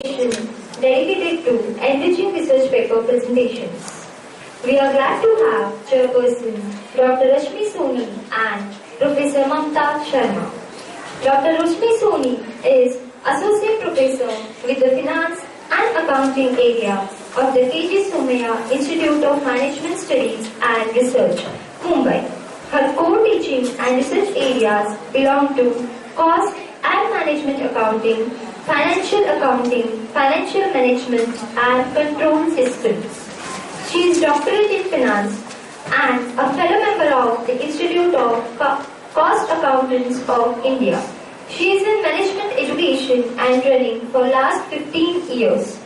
dedicated to enriching research paper presentations. We are glad to have Chairperson Dr. Rashmi Soni and Professor Mamta Sharma. Dr. Rashmi Soni is Associate Professor with the Finance and Accounting area of the K.G. Somaiya Institute of Management Studies and Research, Mumbai. Her core teaching and research areas belong to cost and management accounting, financial management and control systems. She is doctorate in finance and a fellow member of the Institute of Cost Accountants of India. She is in management education and training for last 15 years.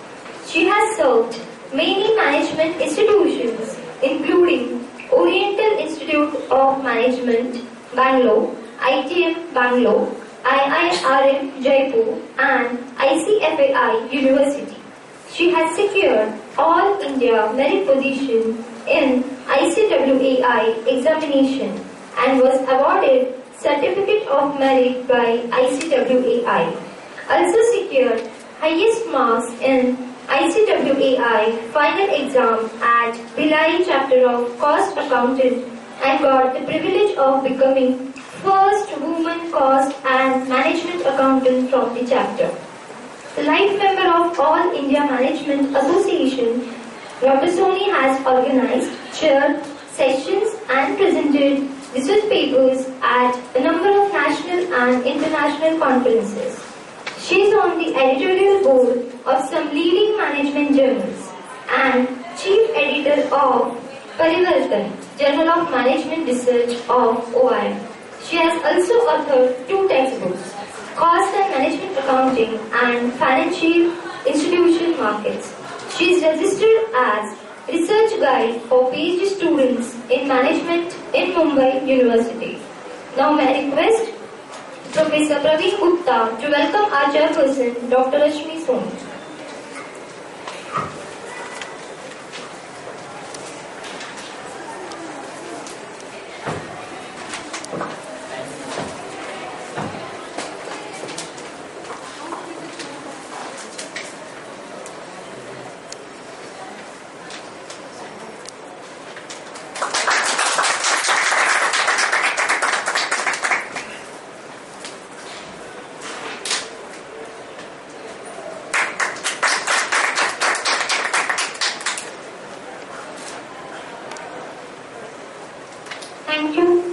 She has served many management institutions including Oriental Institute of Management, Bangalore, ITM Bangalore, IIRM Jaipur and ICFAI University. She has secured All India Merit Position in ICWAI examination and was awarded Certificate of Merit by ICWAI. Also secured highest marks in ICWAI final exam at Bhilai chapter of Cost Accountant and got the privilege of becoming first woman cost and management accountant from the chapter. The life member of All India Management Association, Dr. Soni has organized, chaired sessions and presented research papers at a number of national and international conferences. She is on the editorial board of some leading management journals and chief editor of Parivartan, Journal of Management Research of OIM. She has also authored 2 textbooks, Cost and Management Accounting and Financial Institution Markets. She is registered as Research Guide for PhD students in Management in Mumbai University. Now may I request Professor Praveen Gupta to welcome our chairperson, Dr. Rashmi Soni.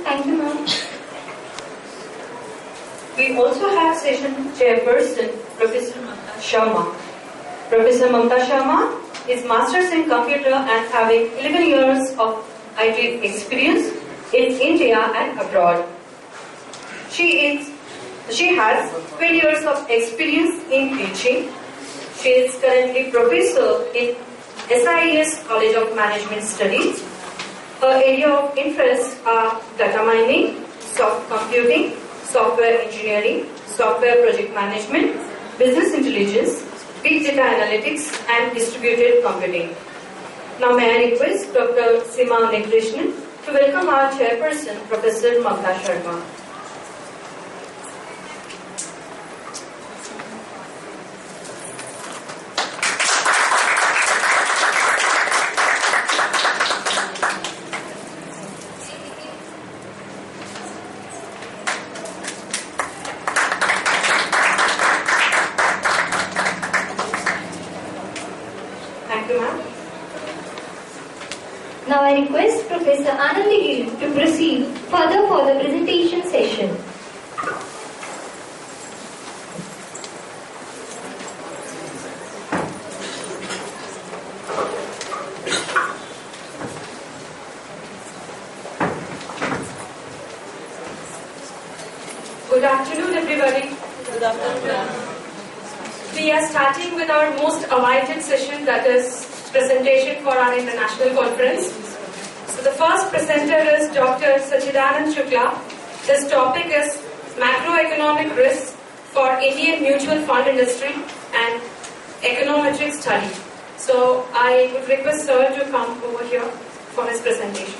Thank you ma'am. We also have session chairperson, Professor Mamta Sharma. Professor Mamta Sharma is Masters in Computer and having 11 years of IT experience in India and abroad. She has 12 years of experience in teaching. She is currently professor in SIES College of Management Studies. Her area of interest are data mining, soft computing, software engineering, software project management, business intelligence, big data analytics and distributed computing. Now may I request Dr. Seema Unnikrishnan to welcome our chairperson, Professor Mamta Sharma. Now I request Professor Anandagiri to proceed further for the presentation session. Good afternoon everybody. Good afternoon. We are starting with our most awaited session, that is presentation for our international conference. So the first presenter is Dr. Sachidanand Shukla. This topic is macroeconomic risks for Indian mutual fund industry and econometric study. So I would request sir to come over here for his presentation.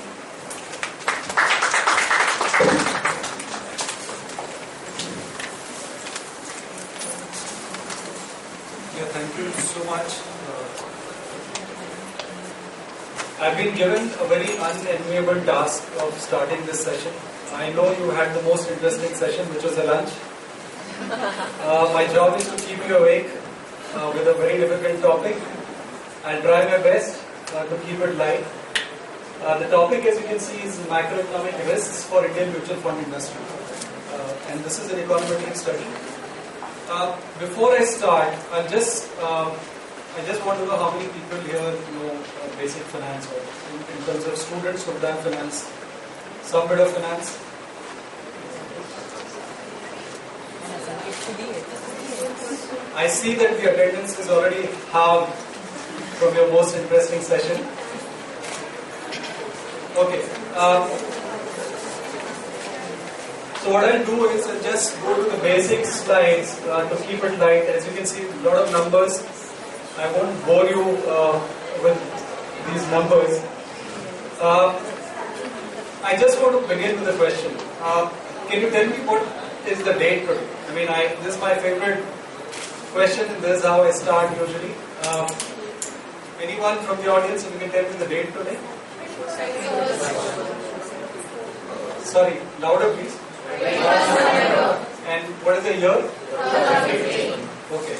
Thank you. you so much. I've been given a very unenviable task of starting this session. I know you had the most interesting session, which was a lunch. My job is to keep you awake with a very difficult topic. I'll try my best to keep it light. The topic, as you can see, is macroeconomic risks for Indian mutual fund industry. And this is an econometric study. Before I start, I just want to know how many people here know basic finance, or in terms of students who have done finance, some bit of finance. I see that the attendance is already halved from your most interesting session. Okay. So what I'll do is I'll just go to the basic slides to keep it light. As you can see, a lot of numbers. I won't bore you with these numbers. I just want to begin with a question. Can you tell me what is the date today? I mean, this is my favorite question, and this is how I start usually. Anyone from the audience, if you can tell me the date today? Sorry, louder please. And what is the year? 2015. Okay.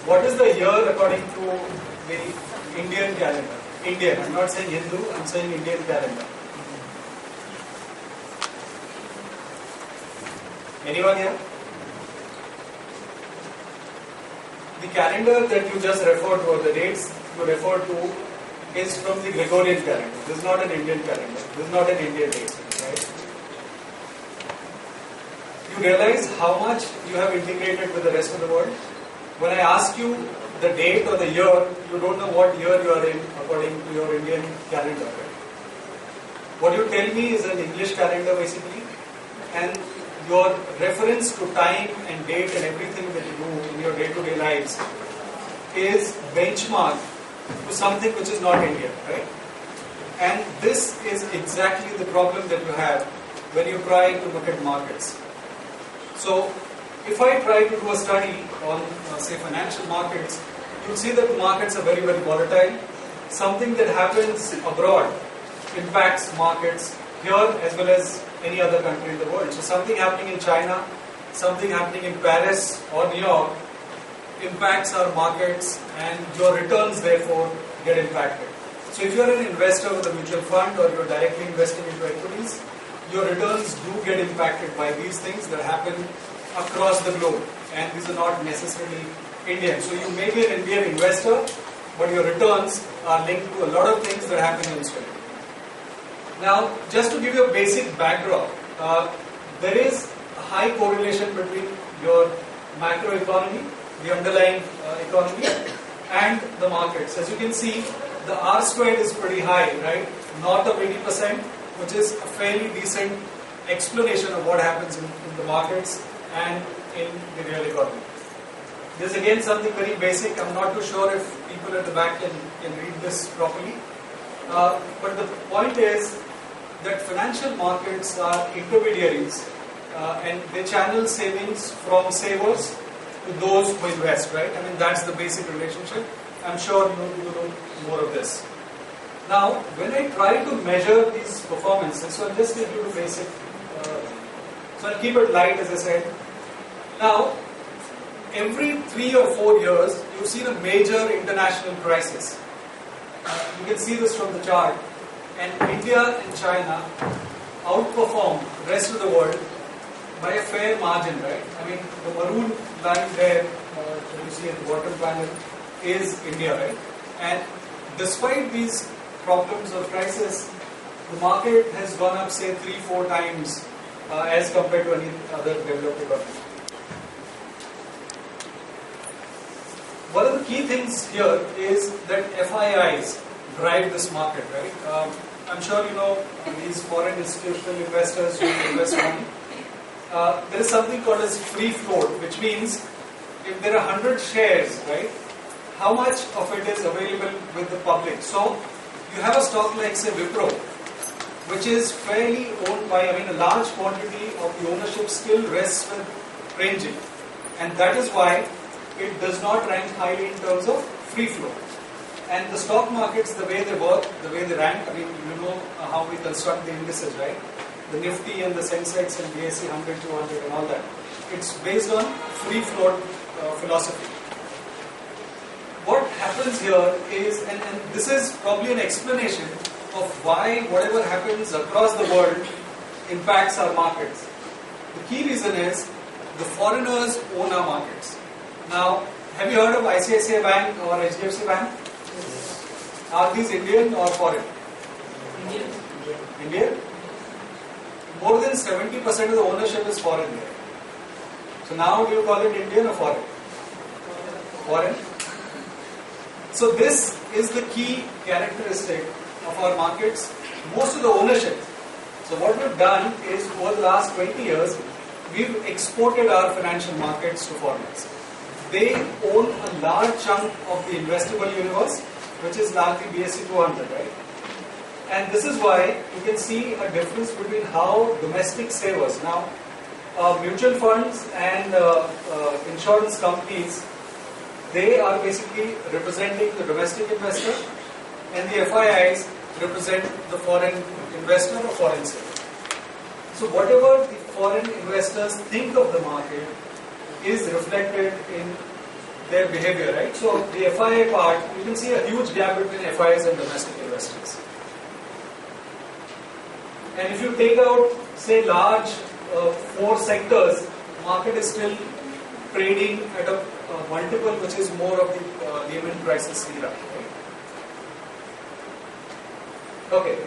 What is the year according to the Indian calendar? Indian. I'm not saying Hindu. I'm saying Indian calendar. Anyone here? The calendar that you just referred to, or the dates you referred to, is from the Gregorian calendar. This is not an Indian calendar. This is not an Indian date, right? You realize how much you have integrated with the rest of the world? When I ask you the date or the year, you don't know what year you are in according to your Indian calendar, right? What you tell me is an English calendar basically, and your reference to time and date and everything that you do in your day-to-day lives is benchmarked to something which is not Indian, right? And this is exactly the problem that you have when you try to look at markets. So, if I try to do a study on, say, financial markets, you'll see that markets are very, very volatile. Something that happens abroad impacts markets here as well as any other country in the world. So, something happening in China, something happening in Paris or New York impacts our markets, and your returns therefore get impacted. So, if you're an investor with a mutual fund or you're directly investing into equities, your returns do get impacted by these things that happen across the globe, and these are not necessarily Indian. So you may be an Indian investor, but your returns are linked to a lot of things that happen elsewhere. Now, just to give you a basic backdrop, there is a high correlation between your macroeconomy, the underlying economy, and the markets. As you can see, the R squared is pretty high, right? North of 80%, which is a fairly decent explanation of what happens in the markets and in the real economy. This is again something very basic. I'm not too sure if people at the back can read this properly. But the point is that financial markets are intermediaries and they channel savings from savers to those who invest, right? I mean, that's the basic relationship. I'm sure you know more of this. Now, when I try to measure these performances, so I'll just give you the basic, so I'll keep it light as I said. Now, every 3 or 4 years, you've seen a major international crisis. You can see this from the chart. And India and China outperform the rest of the world by a fair margin, right? I mean, the maroon line there, that you see at the bottom panel, is India, right? And despite these problems or crisis, the market has gone up, say, 3-4 times as compared to any other developed economy. One of the key things here is that FIIs drive this market, right? I'm sure you know these foreign institutional investors who invest money. There is something called as free float, which means if there are 100 shares, right, how much of it is available with the public? So you have a stock like, say, Wipro, which is fairly owned by, a large quantity of the ownership still rests with Premji. And that is why it does not rank highly in terms of free float. And the stock markets, the way they work, the way they rank, I mean, you know how we construct the indices, right? The Nifty and the Sensex and BSE 100, 200 and all that. It's based on free float philosophy. What happens here is, and this is probably an explanation of why whatever happens across the world impacts our markets. The key reason is the foreigners own our markets. Now, have you heard of ICICI Bank or HDFC Bank? Are these Indian or foreign? Indian. Indian? More than 70% of the ownership is foreign there. So now do you call it Indian or foreign? Foreign. So this is the key characteristic of our markets. Most of the ownership. So what we've done is over the last 20 years, we've exported our financial markets to foreigners. They own a large chunk of the investable universe, which is largely BSE 200, right? And this is why you can see a difference between how domestic savers, now mutual funds and insurance companies, they are basically representing the domestic investor, and the FIIs represent the foreign investor or foreign saver. So whatever the foreign investors think of the market is reflected in their behavior, right? So the FII part, you can see a huge gap between FIIs and domestic investors. And if you take out, say, large 4 sectors, market is still trading at a multiple which is more of the Lehman crisis era. Right? Okay.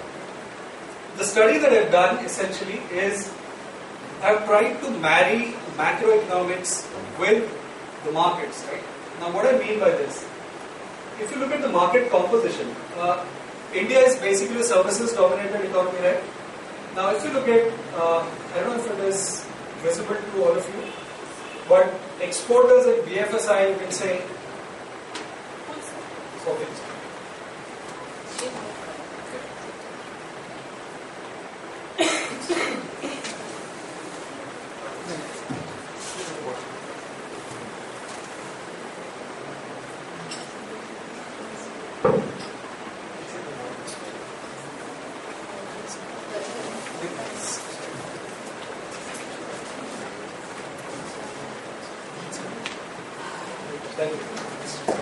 The study that I've done essentially is I've tried to marry macroeconomics with the markets. Right? Now, what I mean by this, if you look at the market composition, India is basically a services-dominated economy, right? Now, if you look at, I don't know if it is visible to all of you, but exporters at BFSI, you can say, okay.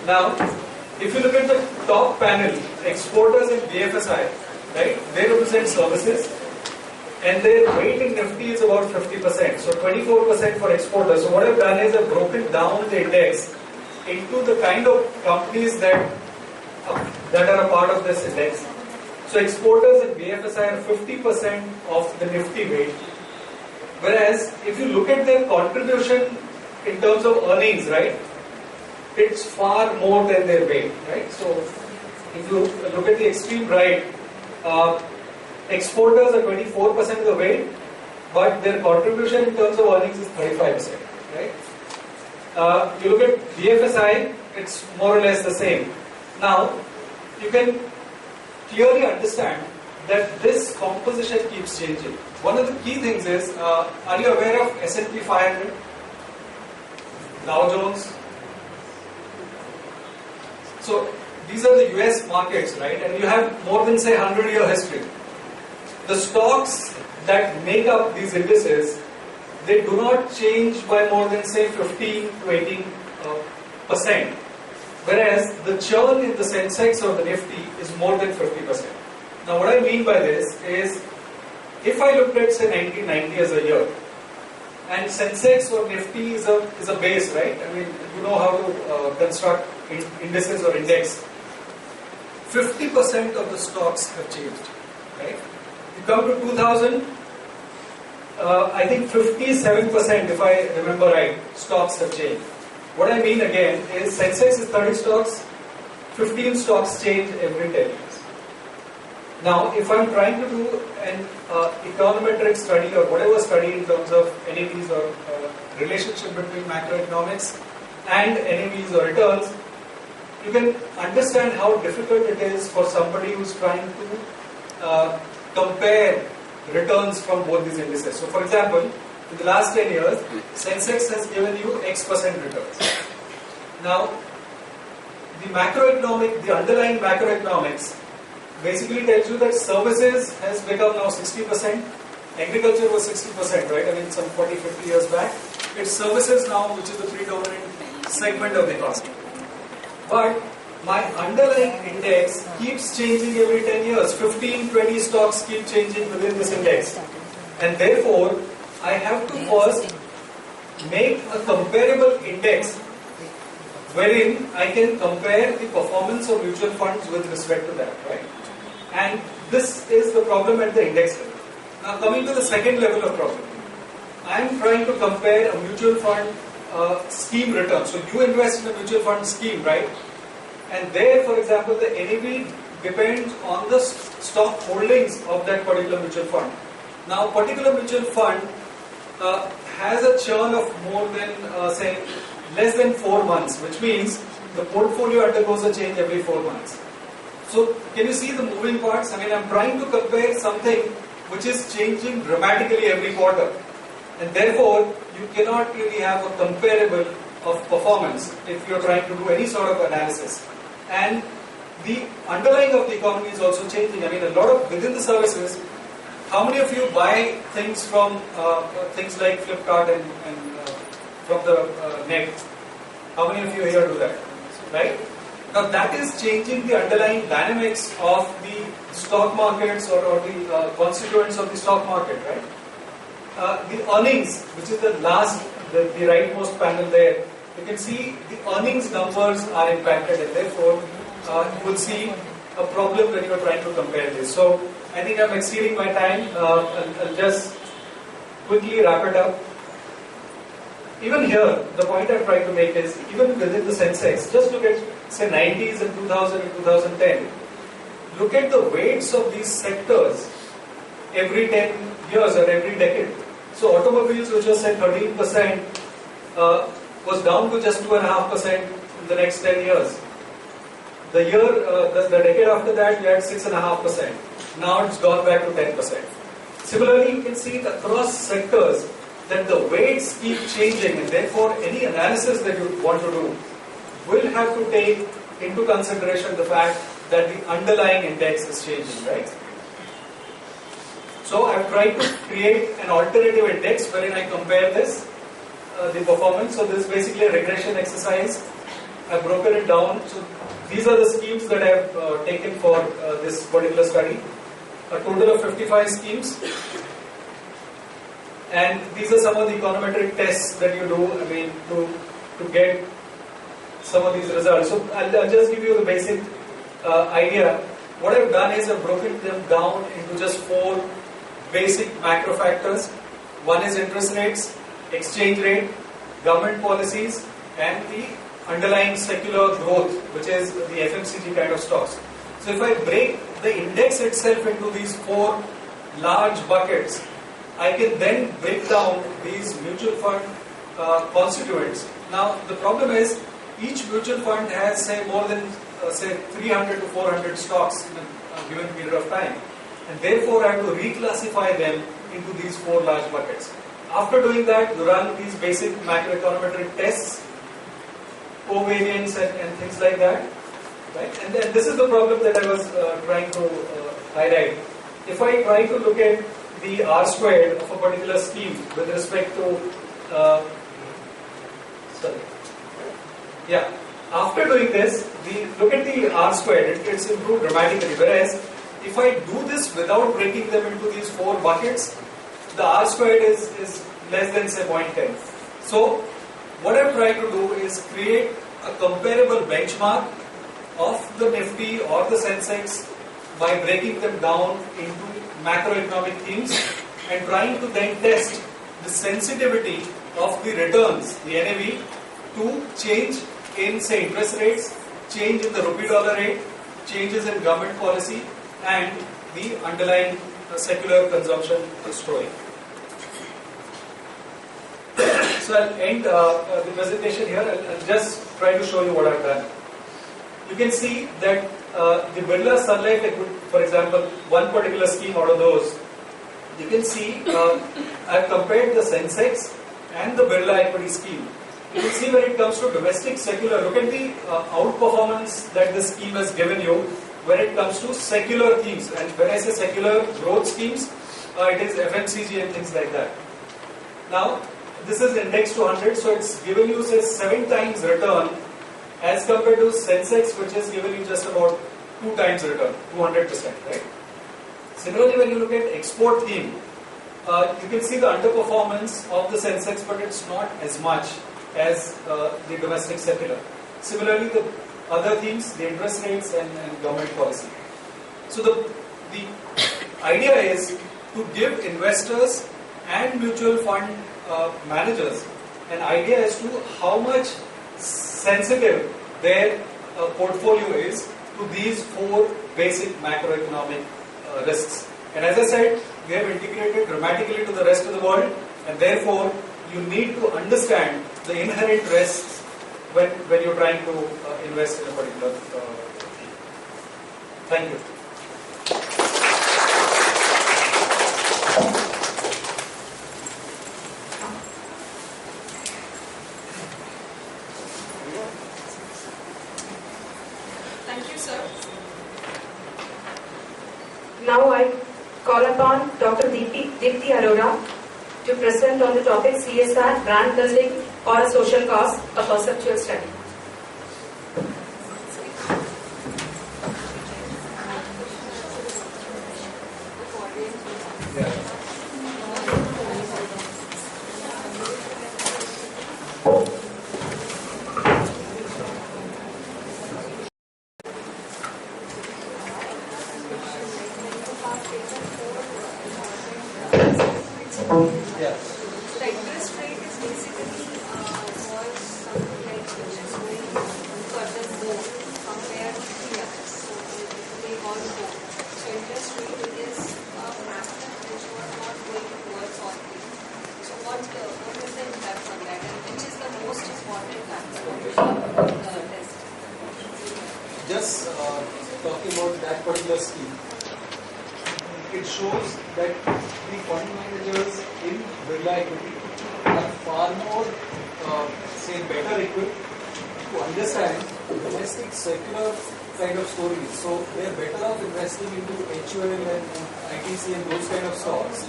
Now, if you look at the top panel, exporters in BFSI, right, they represent services, and their weight in Nifty is about 50%, so 24% for exporters. So what I've done is I've broken down the index into the kind of companies that are a part of this index. So exporters in BFSI are 50% of the Nifty weight, whereas if you look at their contribution in terms of earnings, right, it's far more than their weight, right? So if you look at the extreme right, exporters are 24% of the weight, but their contribution in terms of earnings is 35%, right? You look at BFSI, it's more or less the same. Now, you can clearly understand that this composition keeps changing. One of the key things is, are you aware of S&P 500, Dow Jones? So these are the US markets, right? And you have more than, say, 100-year history. The stocks that make up these indices, they do not change by more than, say, 15 to 18%. Whereas the churn in the Sensex or the Nifty is more than 50%. Now what I mean by this is, if I looked at, say, 1990 as a year, and Sensex or Nifty is a base, right? I mean, you know how to construct indices or index. 50% of the stocks have changed, right? You come to 2000, I think 57%, if I remember right, stocks have changed. What I mean again is Sensex is 30 stocks, 15 stocks change every 10 years. Now, if I'm trying to do an econometric study or whatever study in terms of NAVs or relationship between macroeconomics and NAVs or returns, you can understand how difficult it is for somebody who's trying to compare returns from both these indices. So, for example, in the last 10 years, Sensex has given you X% returns. Now, the underlying macroeconomics basically tells you that services has become now 60%. Agriculture was 60%, right? I mean, some 40, 50 years back. It's services now, which is the predominant segment of the economy. But my underlying index keeps changing every 10 years. 15, 20 stocks keep changing within this index. And therefore, I have to first make a comparable index wherein I can compare the performance of mutual funds with respect to that, right? And this is the problem at the index level. Now coming to the second level of problem, I am trying to compare a mutual fund scheme return. So you invest in a mutual fund scheme, right? And there, for example, the NAV depends on the stock holdings of that particular mutual fund. Now, a particular mutual fund has a churn of more than, say, less than 4 months, which means the portfolio undergoes a change every 4 months. So, can you see the moving parts? I mean, I'm trying to compare something which is changing dramatically every quarter. And therefore, you cannot really have a comparable of performance if you're trying to do any sort of analysis. And the underlying of the economy is also changing. I mean, a lot of within the services, how many of you buy things from things like Flipkart and from the net? How many of you here do that? Right? Now that is changing the underlying dynamics of the stock markets or the constituents of the stock market, right? The earnings, which is the last, the rightmost panel there, you can see the earnings numbers are impacted, and therefore you will see a problem when you are trying to compare this. So I think I'm exceeding my time. I'll just quickly wrap it up. Even here, the point I'm trying to make is, even within the Sensex, just look at, say, 90s and 2000 and 2010. Look at the weights of these sectors every 10 years or every decade. So automobiles, which was, say, 13%, was down to just 2.5% in the next 10 years. The decade after that, we had 6.5%. Now it's gone back to 10%. Similarly, you can see across sectors that the weights keep changing, and therefore any analysis that you want to do will have to take into consideration the fact that the underlying index is changing, right? So I've tried to create an alternative index wherein I compare this, the performance. So this is basically a regression exercise. I've broken it down. So these are the schemes that I've taken for this particular study. A total of 55 schemes. And these are some of the econometric tests that you do, I mean, to get some of these results. So I'll just give you the basic idea. What I've done is I've broken them down into just 4 basic macro factors. One is interest rates, exchange rate, government policies, and the underlying secular growth, which is the FMCG kind of stocks. So if I break the index itself into these 4 large buckets, I can then break down these mutual fund constituents. Now the problem is each mutual fund has, say, more than say 300 to 400 stocks in a given period of time, and therefore I have to reclassify them into these 4 large buckets. After doing that, you run these basic macroeconometric tests, covariance and things like that, right? And then this is the problem that I was trying to highlight. If I try to look at the R squared of a particular scheme with respect to, after doing this, look at the R squared, it's improved dramatically. Whereas if I do this without breaking them into these 4 buckets, the R squared is less than, say, 0.10. So what I'm trying to do is create a comparable benchmark of the Nifty or the Sensex by breaking them down into macroeconomic themes and trying to then test the sensitivity of the returns, the NAV, to change in, say, interest rates, change in the rupee dollar rate, changes in government policy, and the underlying secular consumption story. So I'll end the presentation here. I'll just try to show you what I've done. You can see that the Birla Sunlight Equity, for example, one particular scheme out of those, you can see I've compared the Sensex and the Birla Equity scheme. You will see when it comes to domestic secular, look at the outperformance that this scheme has given you when it comes to secular themes. And when I say secular growth schemes, it is FMCG and things like that. Now, this is indexed to 100, so it's given you say 7 times return as compared to Sensex, which has given you just about 2 times return, 200%, right? Similarly, when you look at export theme, you can see the underperformance of the Sensex, but it's not as much as the domestic secular. Similarly, the other themes, the interest rates and government policy. So the idea is to give investors and mutual fund managers an idea as to how much sensitive their portfolio is to these 4 basic macroeconomic risks. And as I said, we have integrated dramatically to the rest of the world, and therefore you need to understand the inherent risks when you're trying to invest in a particular theme. Thank you. Thank you, sir. Now I call upon Dr. Deepti Arora to present on the topic CSR, brand building or a social cause, a perceptual study. Yeah. The interest rate is basically was something like which is going further more compared to the others. So they all go. So interest rate is a factor which was not going towards all things. So what is the impact on that, and which is the most important factor on which the test? Just talking about that particular scheme, it shows that the fund managers in Birla Equity are far more, better equipped to understand domestic secular kind of stories. So they are better off investing into HUL and ITC and those kind of stocks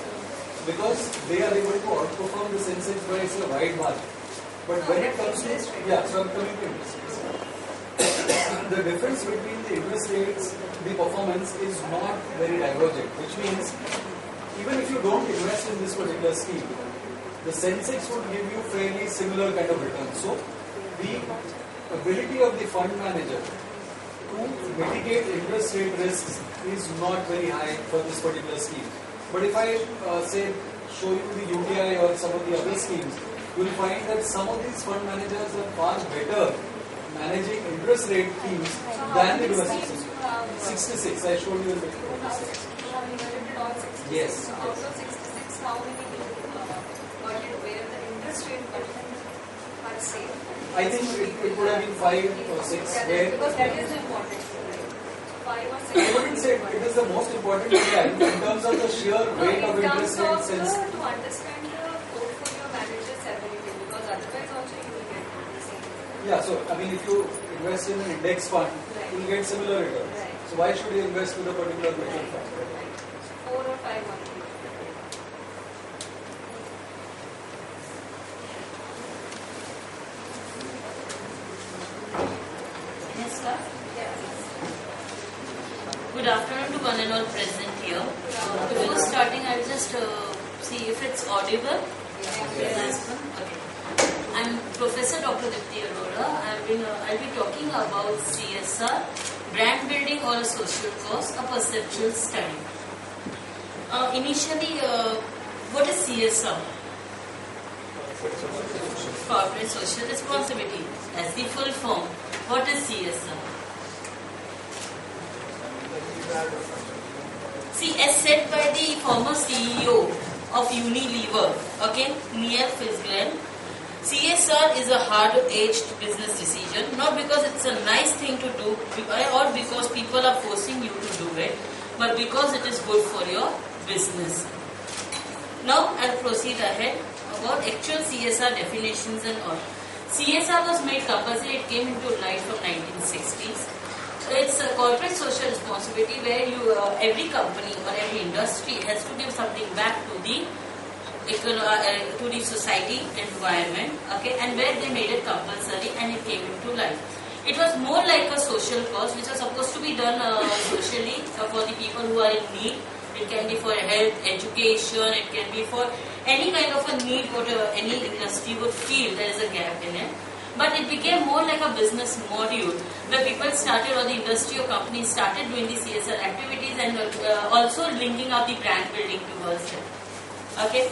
because they are able to outperform the Sensex by a wide margin. But when it comes to, so I'm coming to interest rates. The difference between the interest rates, the performance is not very divergent, which means even if you don't invest in this particular scheme, the Sensex would give you fairly similar kind of return. So the ability of the fund manager to mitigate interest rate risks is not very high for this particular scheme. But if I show you the UTI or some of the other schemes, you will find that some of these fund managers are far better managing interest rate themes than the domestic system. 66, I showed you in the 66. Yes. Out of 66, how many budget where the interest rate are same? I think it would have been 5 or 6. Because that is important. 5 or 6. I wouldn't say it is the most important thing in terms of the sheer weight of interest rates. To understand the portfolio manager's ability, because otherwise also you will get the same. Yeah, so I mean, if you invest in an index fund, you will get similar returns. Right. So why should you invest with a particular mutual fund? Right. 4 or 5 months. Yes, sir. Yes. Good afternoon to one and all present here. Before starting, I'll just see if it's audible. Yes. Okay. I'm Professor Dr. Deepti Arora. I'll be talking about CSR, brand building or a social cause, a perceptual study. Initially, what is CSR? Corporate Social Responsibility. As the full form, what is CSR? See, as said by the former CEO of Unilever, Neil Fitzgerald, CSR is a hard-edged business decision, not because it's a nice thing to do or because people are forcing you to do it, but because it is good for your business. Now, I'll proceed ahead about actual CSR definitions and all. CSR was made compulsory. It came into light from 1960s. So it's a corporate social responsibility where every company or every industry has to give something back to the society environment, okay, and where they made it compulsory and it came into life. It was more like a social cause which was supposed to be done socially for the people who are in need. It can be for health, education, it can be for any kind of a need what any industry would feel there is a gap in it. But it became more like a business module where people started, or the industry or companies started doing the CSR activities and also linking up the brand building towards it. Okay.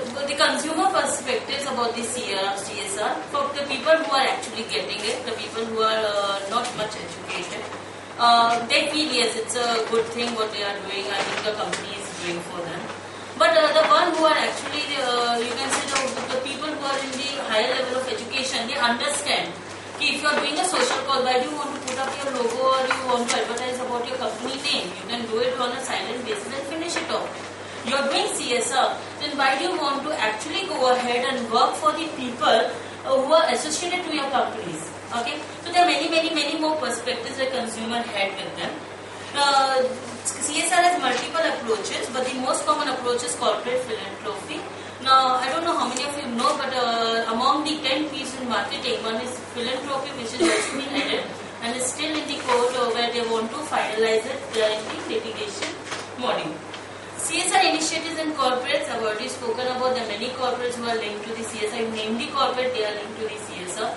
The consumer perspectives about the CSR, for the people who are actually getting it, the people who are not much educated, they feel yes, it's a good thing what they are doing. I think the company is doing for them. But the one who are actually, you can say the people who are in the higher level of education, they understand that if you are doing a social cause, why do you want to put up your logo or you want to advertise about your company name? You can do it on a silent basis and finish it off. You are doing CSR, then why do you want to actually go ahead and work for the people who are associated to your companies? Okay, so there are many more perspectives that consumer had with them. CSR has multiple approaches, but the most common approach is corporate philanthropy. Now, I don't know how many of you know, but among the 10 P's in marketing, one is philanthropy, which is also been added and is still in the court where they want to finalize it in the litigation module. CSR initiatives in corporates, I've already spoken about the many corporates who are linked to the CSR, namely corporate, they are linked to the CSR.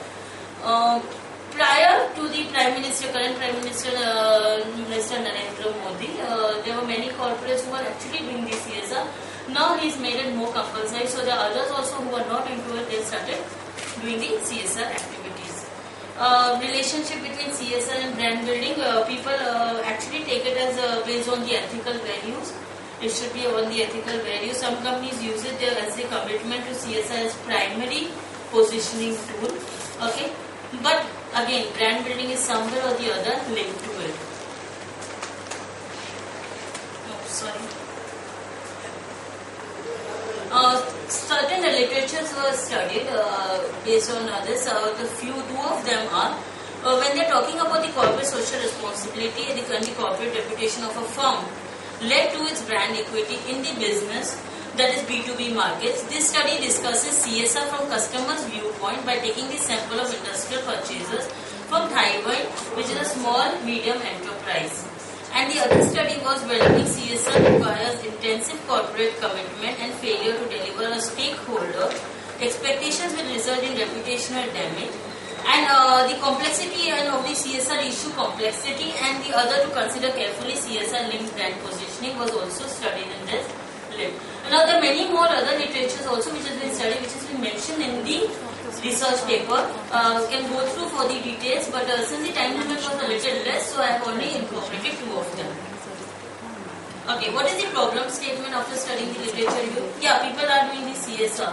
Prior to the Prime Minister, current Prime Minister, Mr. Narendra Modi, there were many corporates who were actually doing the CSR. Now he's made it more compulsory, so there are others also who are not into it, they started doing the CSR activities. Relationship between CSR and brand building, people actually take it as based on the ethical values. It should be on the ethical values. Some companies use it as a commitment to CSR as primary positioning tool. Okay, but again, brand building is somewhere or the other linked to it. Oh, sorry. Certain literatures were studied based on this. Two of them are when they are talking about the corporate social responsibility and the corporate reputation of a firm led to its brand equity in the business, that is B2B markets. This study discusses CSR from customers' viewpoint by taking the sample of industrial purchasers from Taiwan, which is a small medium enterprise. And the other study was developing CSR requires intensive corporate commitment and failure to deliver a stakeholder. Expectations will result in reputational damage. And the complexity of the CSR issue complexity and the other to consider carefully CSR linked brand positioning was also studied in this list. Now there are many more other literatures also which has been studied, which has been mentioned in the research paper. Can go through for the details, but since the time limit was a little less, so I have only incorporated two of them. Okay, what is the problem statement after studying the literature? Yeah, people are doing the CSR.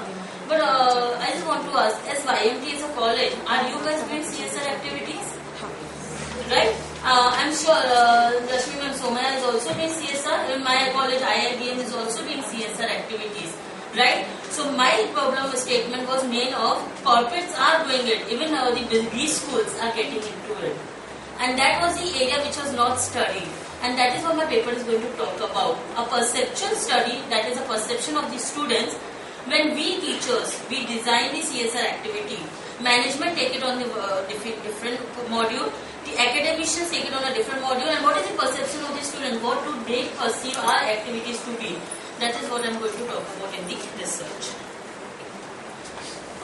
But I just want to ask, as YMT is a college, are you guys doing CSR activities? Right? I'm sure Rashmi and Somaya is also doing CSR. In my college, IIBM is also doing CSR activities. Right? So my problem statement was made of corporates are doing it. Even the B schools are getting into it. And that was the area which was not studied. And that is what my paper is going to talk about. A perception study, that is a perception of the students. When we teachers, we design the CSR activity, management take it on the different module, the academicians take it on a different module, and what is the perception of the student? What do they perceive our activities to be? That is what I am going to talk about in the research.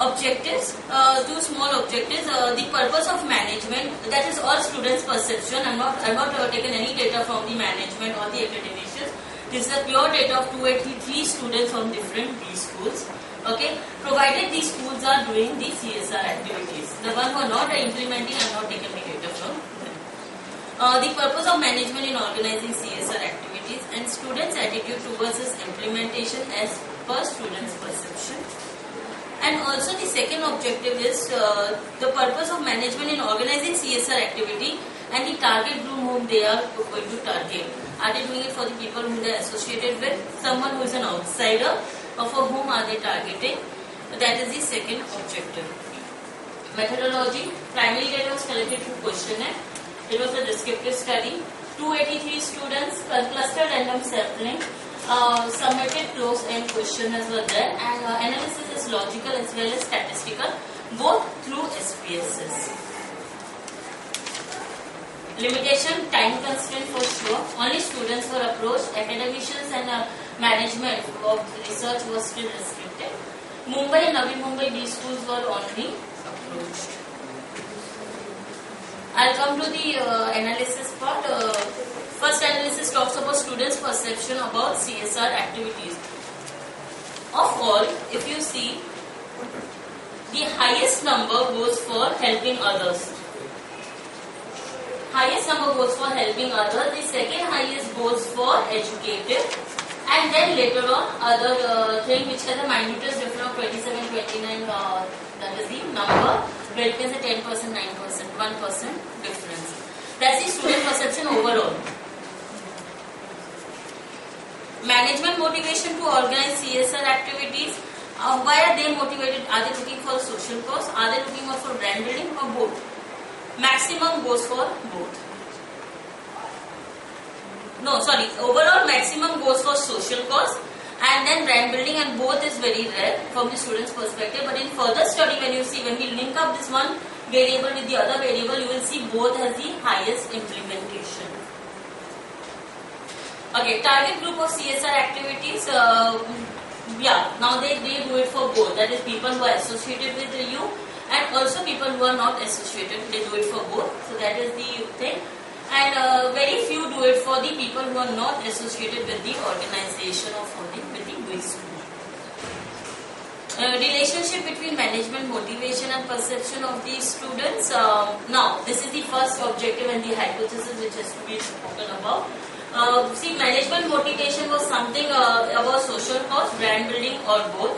Objectives, two small objectives. The purpose of management, that is all students' perception. I am not taken any data from the management or the academicians. This is the pure data of 283 students from different B schools. Okay, provided these schools are doing the CSR activities. The one who are not implementing, I am not taking the data from them. The purpose of management in organizing CSR activities and students' attitude towards its implementation as per students' perception. And also the second objective is the purpose of management in organizing CSR activity and the target group whom they are going to target. Are they doing it for the people whom they are associated with? Someone who is an outsider? Or for whom are they targeting? That is the second objective. Methodology, primary data was collected through questionnaire. It was a descriptive study. 283 students, clustered random sampling, submitted close-end questionnaires were there, and analysis is logical as well as statistical, both through SPSS. Limitation, time constraint for sure. Only students were approached. Academicians and management of research was still restricted. Mumbai and Navi Mumbai, these schools were only approached. I'll come to the analysis part. First analysis talks about students' perception about CSR activities. Of all, if you see, the highest number goes for helping others. Highest number goes for helping others. The second highest goes for educative. And then later on, other thing which has a minutest difference of 27, 29, that is the number, where it can say 10%, 9%, 1% difference. That's the student perception overall. Management motivation to organize CSR activities. Why are they motivated? Are they looking for social cause? Are they looking for brand building or both? Maximum goes for both. No, sorry. Overall maximum goes for social cause and then brand building, and both is very rare from the student's perspective. But in further study, when we link up this one variable with the other variable, you will see both has the highest implementation. Okay, target group of CSR activities. Now they do it for both. That is people who are associated with you and also people who are not associated. They do it for both. So that is the thing. And very few do it for the people who are not associated with the organization or with the WIS school. Relationship between management motivation and perception of the students. Now, this is the first objective and the hypothesis which has to be spoken about. See, management motivation was something about social cause, brand building or both.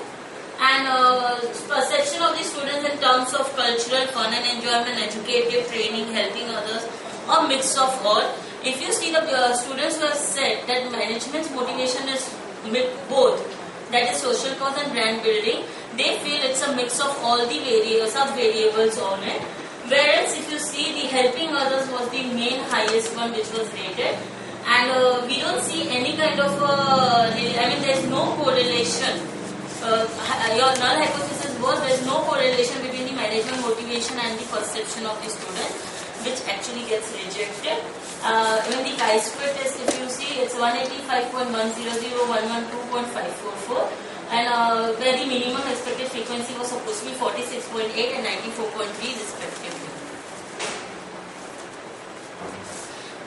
And perception of the students in terms of cultural, fun and enjoyment, educative, training, helping others, or mix of all. If you see the students who have said that management's motivation is both, that is social cause and brand building, they feel it's a mix of all the sub-variables on it. Whereas if you see the helping others was the main highest one which was rated. And we don't see any kind of, there's no correlation. Your null hypothesis was there's no correlation between the management motivation and the perception of the student, which actually gets rejected. Even the chi-square test, if you see, it's 185.100, 112.544, and where the minimum expected frequency was supposed to be 46.8 and 94.3 respectively.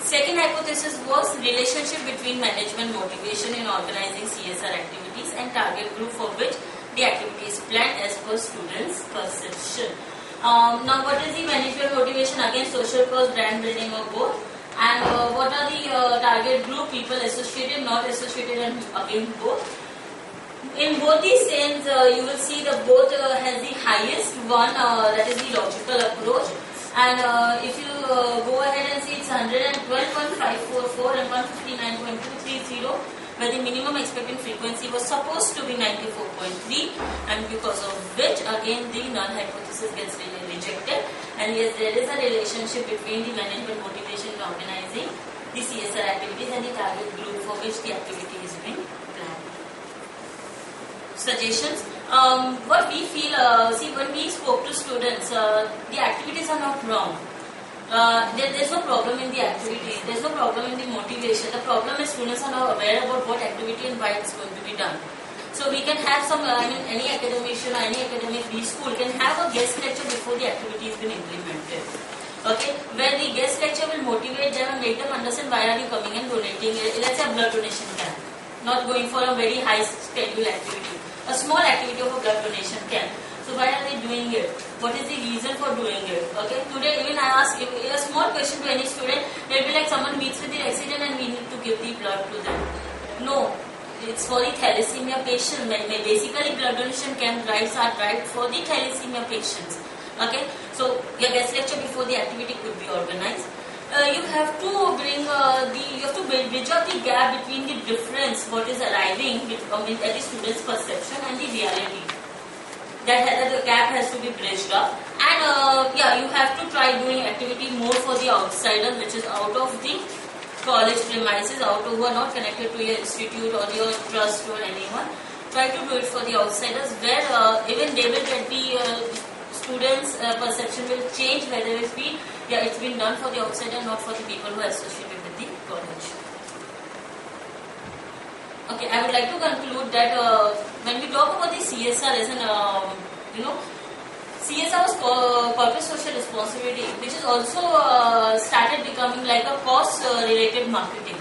Second hypothesis was relationship between management motivation in organizing CSR activities and target group for which the activity is planned as per students' perception. Now, what is the management motivation? Again, social cause, brand building or both. And what are the target group? People associated, not associated, and again both. In both these sense, you will see the both has the highest one, that is the logical approach. And if you go ahead and see, it's 112.544 and 159.230, where the minimum expected frequency was supposed to be 94.3, and because of which again the null hypothesis gets rejected. And yes, there is a relationship between the management motivation in organizing the CSR activities and the target group for which the activity is being planned. Suggestions. What we feel, when we spoke to students, the activities are not wrong. There's no problem in the activities, there's no problem in the motivation. The problem is students are not aware about what activity and why it's going to be done. So we can have some, any academician or any academic school can have a guest lecture before the activity has been implemented. Okay, where the guest lecture will motivate them and make them understand why are you coming and donating. Let's say a blood donation camp, not going for a very high schedule activity. A small activity of a blood donation camp. So why are they doing it? What is the reason for doing it? Okay. Today even I ask a small question to any student, they'll be like someone meets with the accident and we need to give the blood to them. No, it's for the thalassemia patient. Basically blood donation camp drives are driven for the thalassemia patients. Okay. So your guest lecture before the activity could be organized. You have to bring bridge up the gap between the difference what is arriving at the student's perception and the reality. That the gap has to be bridged up, and yeah, you have to try doing activity more for the outsiders, which is out of the college premises, out of who are not connected to your institute or your trust or anyone. Try to do it for the outsiders, where even they will get the students' perception will change, whether it be, yeah, it's been done for the outsider, not for the people who are associated with the college. Okay, I would like to conclude that when we talk about the CSR as an, CSR was corporate social responsibility, which is also started becoming like a cost-related marketing.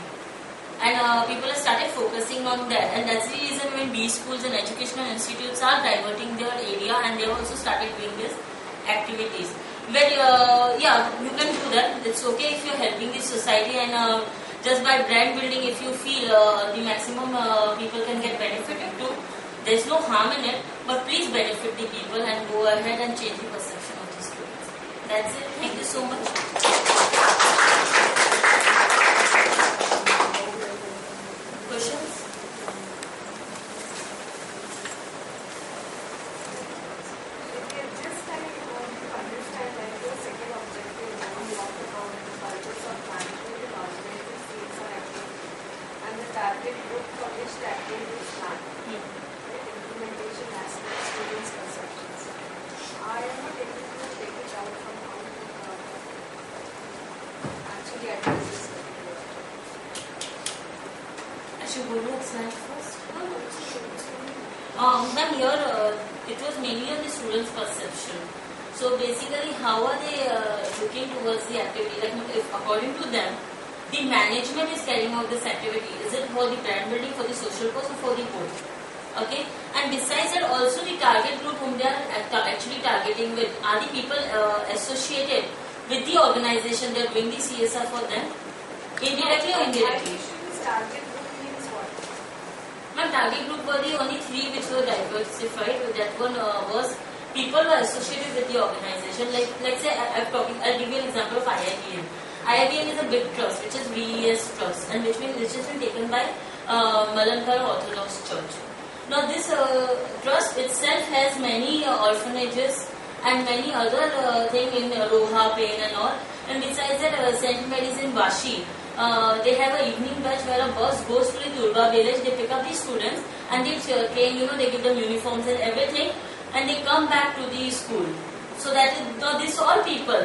And people have started focusing on that, and that's the reason when B schools and educational institutes are diverting their area, and they have also started doing these activities. Well, yeah, you can do that. It's okay if you're helping the society, and just by brand building, if you feel the maximum people can get benefited too, there's no harm in it. But please benefit the people and go ahead and change the perception of the students. That's it. Thank you so much. Questions? Just kind of want to understand like your second objective when you talk about the purpose of management and organizing CSR activities and the target group for which the activity is planned. Implementation aspects, students' perceptions. I am not able to take it out from how to actually address this particular objective. I should go to the slide first. No, it's okay. Ma'am, here it was mainly on the students' perception. So basically, how are they looking towards the activity? Like, if according to them, the management is carrying out this activity. Is it for the brand building, for the social cause, or for the both? Okay. And besides that, also the target group whom they are actually targeting with, are the people associated with the organization they are doing the CSR for them, indirectly or indirectly? Target group means what? My target group were the only three which were diversified. That one was people who are associated with the organization. Like, let's say I'll give you an example of IIBM. IIBM is a big trust, which is VES Trust, and which has been taken by Malankara Orthodox Church. Now, this trust itself has many orphanages and many other things in Roha, Pain and all. And besides that, St. Mary's in Vashi, they have an evening batch where a bus goes to the Durga village, they pick up the students and they train, they give them uniforms and everything, and they come back to the school. So that these all people,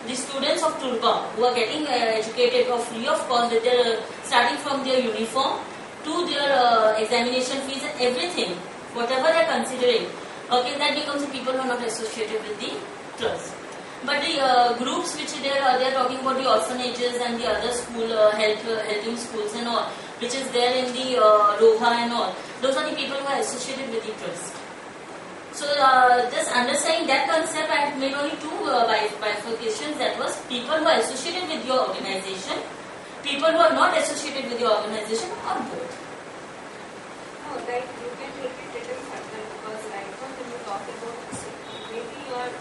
the students of Turba, who are getting educated for free of cost, with their starting from their uniform to their examination fees and everything, whatever they are considering, okay, that becomes the people who are not associated with the trust. But the groups which they are talking about, the orphanages and the other school helping schools and all, which is there in the Roha and all, those are the people who are associated with the trust. So just understanding that concept, I had made only two bifurcations. That was people who are associated with your organization, people who are not associated with your organization, or both. No, like you can take it little further because right now when you talk about this, maybe you have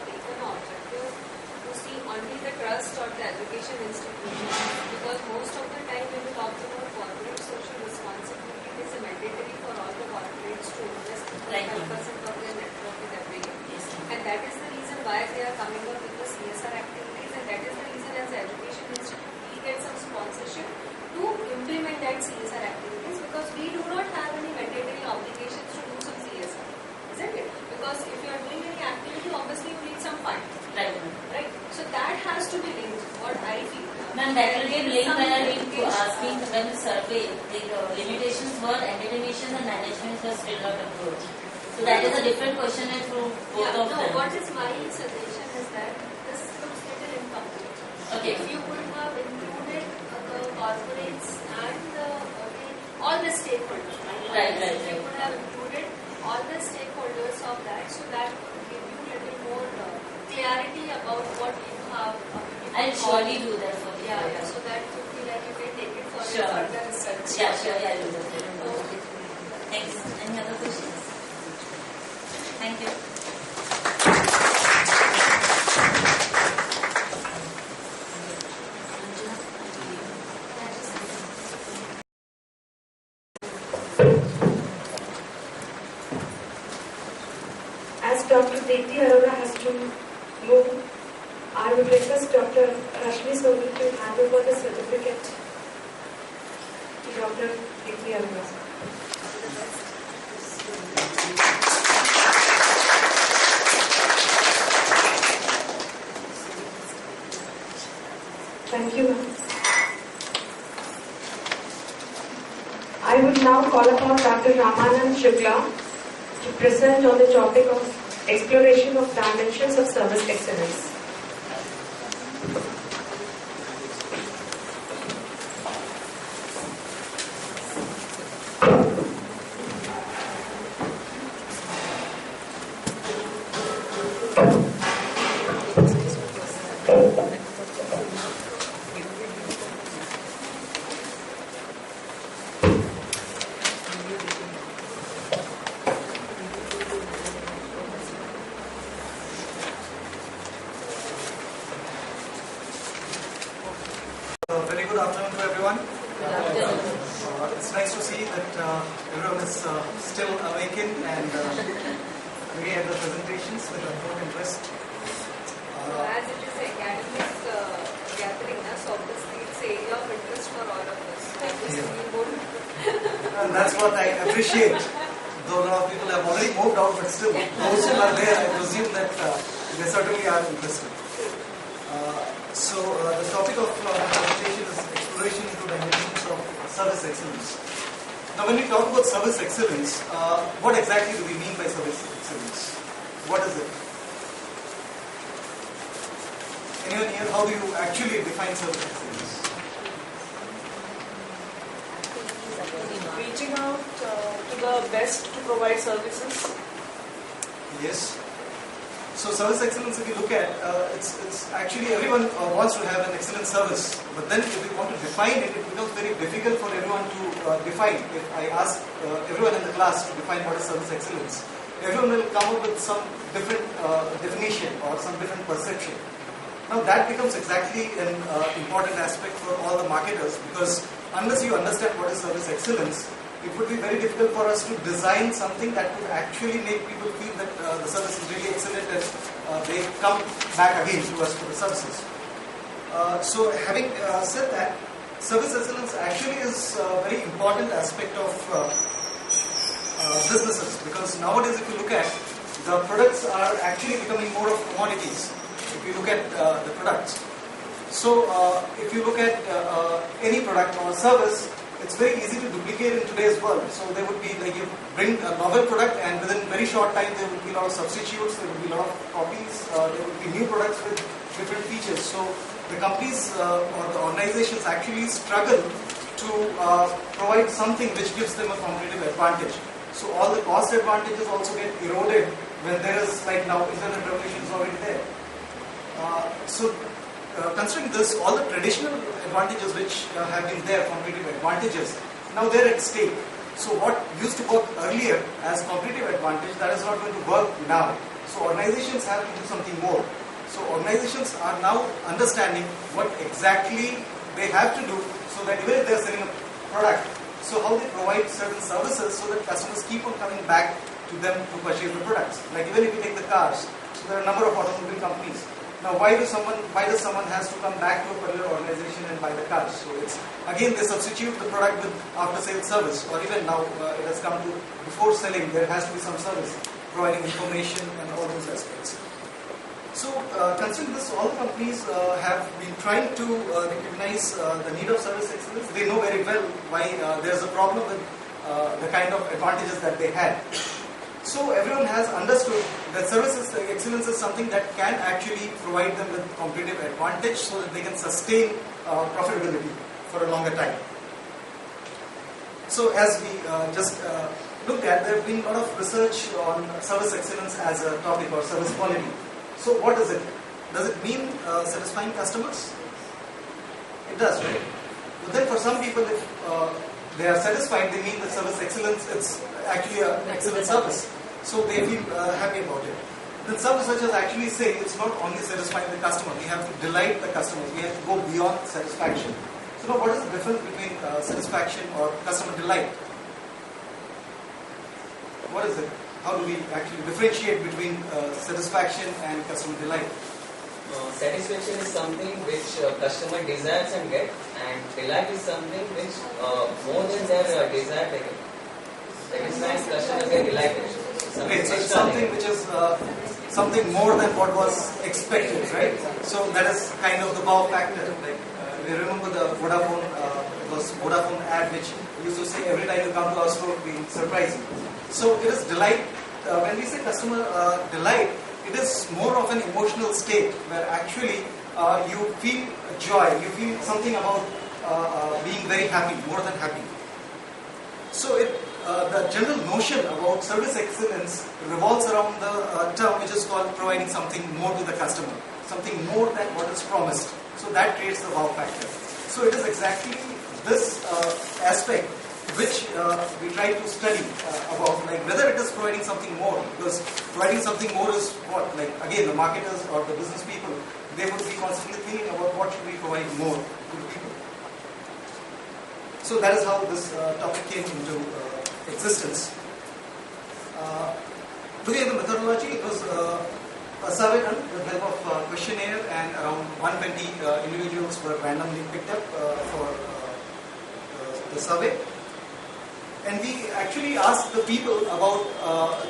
taken an objective to see only the trust or the education institution, because most of the time when we talk about corporate social responsibility, it is mandatory for all the corporates to invest 5% of their net profit every year. Yes. And that is the reason why they are coming up with the CSR activities, and that is the reason as the education institute we get some sponsorship to implement that CSR activities, because we do not have any mandatory obligations to do some CSR, isn't it? Because if you are doing any activity, obviously you need some fund, Right. right? So that has to be linked, what I feel. Ma'am, that will be linked when I will asking when the survey, the limitations were academicians and management were still not approached. So that is a different question through both of them. What is my suggestion is that this looks little incomplete. Okay. If you could have included the corporates and all the stakeholders, Right. If you could have included all the stakeholders of that, so that would give you a little more clarity about what you have. I'll surely do that for you. So that would be like you can take it for Sure. further research. Yeah, sure, I'll do that. Okay. Thanks. Any other questions? Thank you. As Dr. Deepti Arora has to Dr. Rashmi Sobel to hand over the certificate to Dr. Dikri Almas. Thank you, ma'am. I would now call upon Dr. Ramanand Shukla to present on the topic of exploration of dimensions of service excellence. Very good afternoon to everyone. It's nice to see that everyone is still awakened and looking at the presentations with full interest. As it is an academic gathering, so obviously it's an area of interest for all of us. And that's what I appreciate. Though a lot of people have already moved out, but still, those who are there, I presume that they certainly are interested. So the topic of my presentation is exploration into dimensions of service excellence. Now when we talk about service excellence, what exactly do we mean by service excellence? What is it? Anyone here, how do you actually define service excellence? Reaching out to the best to provide services. Yes. So service excellence, if you look at, it's actually everyone wants to have an excellent service. But then if we want to define it, it becomes very difficult for everyone to define. If I ask everyone in the class to define what is service excellence, everyone will come up with some different definition or some different perception. Now that becomes exactly an important aspect for all the marketers, because unless you understand what is service excellence, it would be very difficult for us to design something that would actually make people feel that the service is really excellent and they come back again to us for the services. So having said that, service excellence actually is a very important aspect of businesses, because nowadays if you look at, the products are actually becoming more of commodities. If you look at the products. So if you look at any product or service, it's very easy to duplicate in today's world. So there would be, like, you bring a novel product and within very short time there would be a lot of substitutes, there would be a lot of copies, there would be new products with different features. So the companies or the organizations actually struggle to provide something which gives them a competitive advantage. So all the cost advantages also get eroded when there is, like now, internet revolution is already there. Considering this, all the traditional advantages which have been there, competitive advantages, now they're at stake. So what used to work earlier as competitive advantage, that is not going to work now. So organizations have to do something more. So organizations are now understanding what exactly they have to do, so that even if they're selling a product, so how they provide certain services so that customers keep on coming back to them to purchase the products. Like even if you take the cars, so there are a number of automobile companies. Now, why does someone has to come back to a particular organization and buy the cars? So it's again they substitute the product with after-sales service, or even now it has come to before selling there has to be some service providing information and all those aspects. So considering this, all the companies have been trying to recognize the need of service excellence. They know very well why there's a problem with the kind of advantages that they had. So everyone has understood that service excellence is something that can actually provide them with competitive advantage so that they can sustain profitability for a longer time. So as we just looked at, there have been a lot of research on service excellence as a topic, or service quality. So what is it? Does it mean satisfying customers? It does, right? But then for some people, if they are satisfied, they mean that service excellence is actually an excellent service. So they feel happy about it. Then some researchers actually say it's not only satisfying the customer, we have to delight the customers, we have to go beyond satisfaction. So now what is the difference between satisfaction or customer delight? What is it? How do we actually differentiate between satisfaction and customer delight? Satisfaction is something which customer desires and get, and delight is something which more than their desire they get. That is why customer get delighted. Okay, so it's something which is something more than what was expected, right? So that is kind of the wow factor. Like we remember the Vodafone, it was Vodafone ad which used to say every time you come to our store, we surprise you. So it is delight. When we say customer delight, it is more of an emotional state where actually you feel joy, you feel something about being very happy, more than happy. So the general notion about service excellence revolves around the term which is called providing something more to the customer, something more than what is promised. So that creates the wow factor. So it is exactly this aspect which we try to study about, like whether it is providing something more, because providing something more is what, like again the marketers or the business people, they would be constantly thinking about what should we provide more to the people. So that is how this topic came into existence. Looking at the methodology, it was a survey done with the help of questionnaire, and around 120 individuals were randomly picked up for the survey. And we actually asked the people about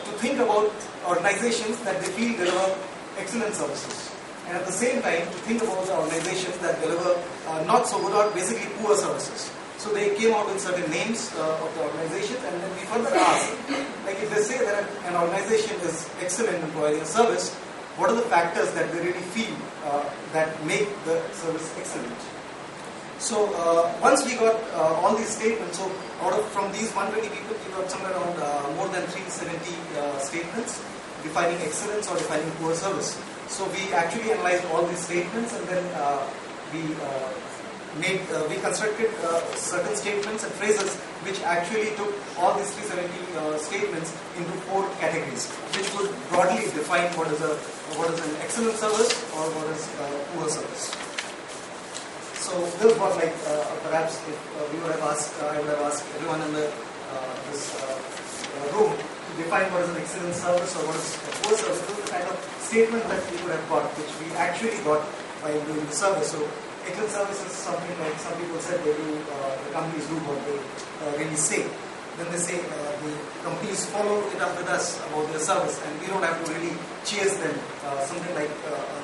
to think about organizations that they feel deliver excellent services, and at the same time to think about the organizations that deliver not so good or basically poor services. So they came out with certain names of the organizations, and then we further asked, like if they say that an organization is excellent in providing a service, what are the factors that they really feel that make the service excellent? So once we got all these statements, so from these 120 people, we got somewhere around more than 370 statements defining excellence or defining poor service. So we actually analyzed all these statements, and then we constructed certain statements and phrases which actually took all these 370 statements into 4 categories, which would broadly define what is an excellent service or what is poor service. So this was like perhaps if we would have asked, I would have asked everyone in this room to define what is an excellent service or what is a poor service. This is the kind of statement that we would have got, which we actually got by doing the survey. So excellent service is something like some people said they do, the companies do what they really say. Then they say the companies follow it up with us about their service, and we don't have to really chase them, something like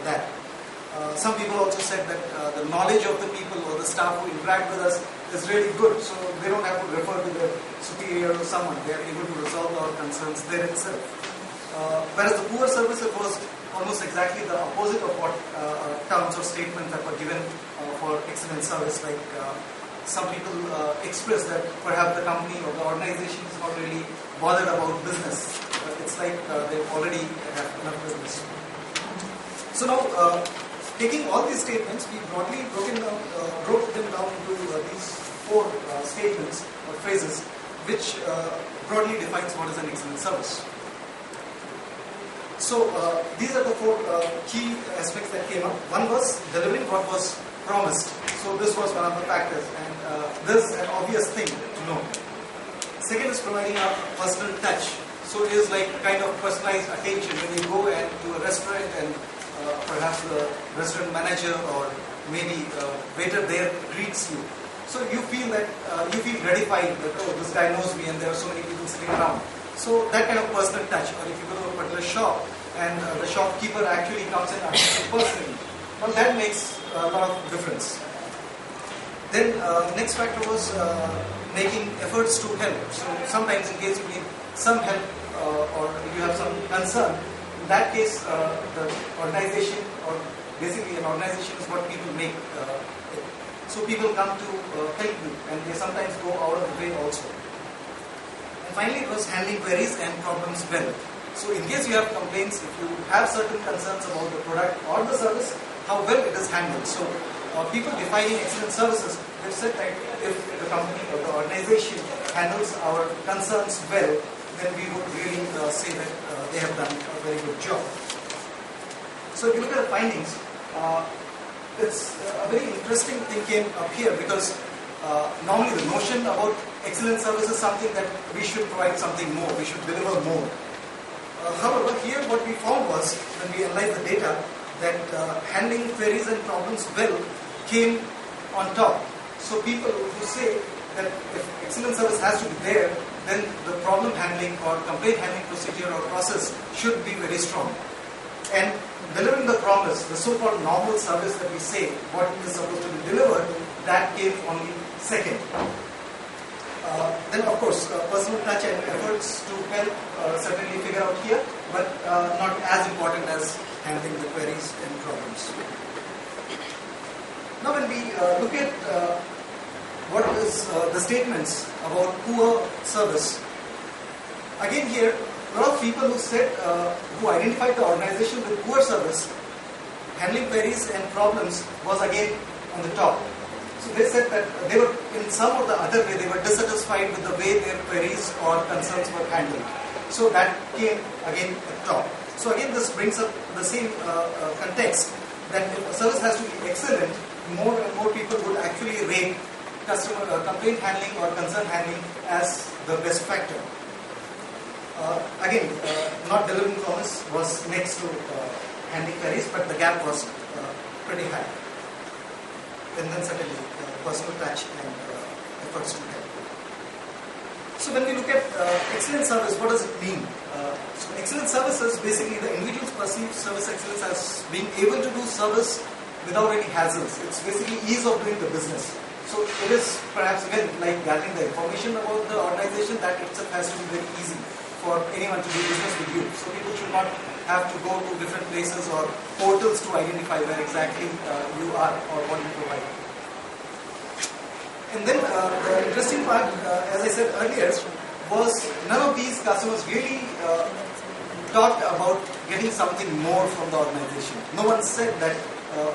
that. Some people also said that the knowledge of the people or the staff who interact with us is really good, so they don't have to refer to their superior or someone. They are able to resolve our concerns there itself. Whereas the poor service, it was almost exactly the opposite of what terms or statements that were given for excellent service. Like some people express that perhaps the company or the organization is not really bothered about business. It's like they already have enough business. So now, taking all these statements, we broadly broke them down into these 4 statements or phrases, which broadly defines what is an excellent service. So these are the 4 key aspects that came up. One was delivering what was promised. So this was one of the factors, and this is an obvious thing to know. Second is providing a personal touch. So it is like kind of personalized attention when you go to a restaurant and perhaps the restaurant manager or maybe waiter there greets you. So you feel that you feel gratified that, oh, this guy knows me and there are so many people sitting around. So that kind of personal touch. Or if you go to a particular shop and the shopkeeper actually comes and asks you personally, well, that makes a lot of difference. Then next factor was making efforts to help. So sometimes in case you need some help or if you have some concern, in that case the organization, or basically an organization is what people make it. So people come to help you, and they sometimes go out of the way also. And finally it was handling queries and problems well. So in case you have complaints, if you have certain concerns about the product or the service, how well it is handled. So people defining excellent services, they've said that if the company or the organization handles our concerns well, then we would really say that they have done a very good job. So if you look at the findings, it's a very interesting thing came up here, because normally the notion about excellent service is something that we should provide something more, we should deliver more. However, here what we found was, when we analyzed the data, that handling queries and problems well came on top. So people who say that if excellent service has to be there, then the problem handling or complaint handling procedure or process should be very strong. And delivering the promise, the so-called normal service that we say, what is supposed to be delivered, that came only second. Then of course, personal touch and efforts to help certainly figure out here, but not as important as handling the queries and problems. Now when we look at what is the statements about poor service, again here, a lot of people who said, who identified the organization with poor service, handling queries and problems was again on the top. So they said that they were, in some or the other way, they were dissatisfied with the way their queries or concerns were handled. So that came again at top. So again, this brings up the same context that if a service has to be excellent, more and more people would actually rate customer complaint handling or concern handling as the best factor. Again, not delivering promise was next to handling queries, but the gap was pretty high. And then certainly personal touch and efforts to help. So when we look at excellent service, what does it mean? So excellent service is basically the individuals perceive service excellence as being able to do service without any hassles. It's basically ease of doing the business. So it is perhaps again like gathering the information about the organization, that itself has to be very easy for anyone to do business with you. So people should not have to go to different places or portals to identify where exactly you are or what you provide. And then the interesting part, as I said earlier, was none of these customers really talked about getting something more from the organization. No one said that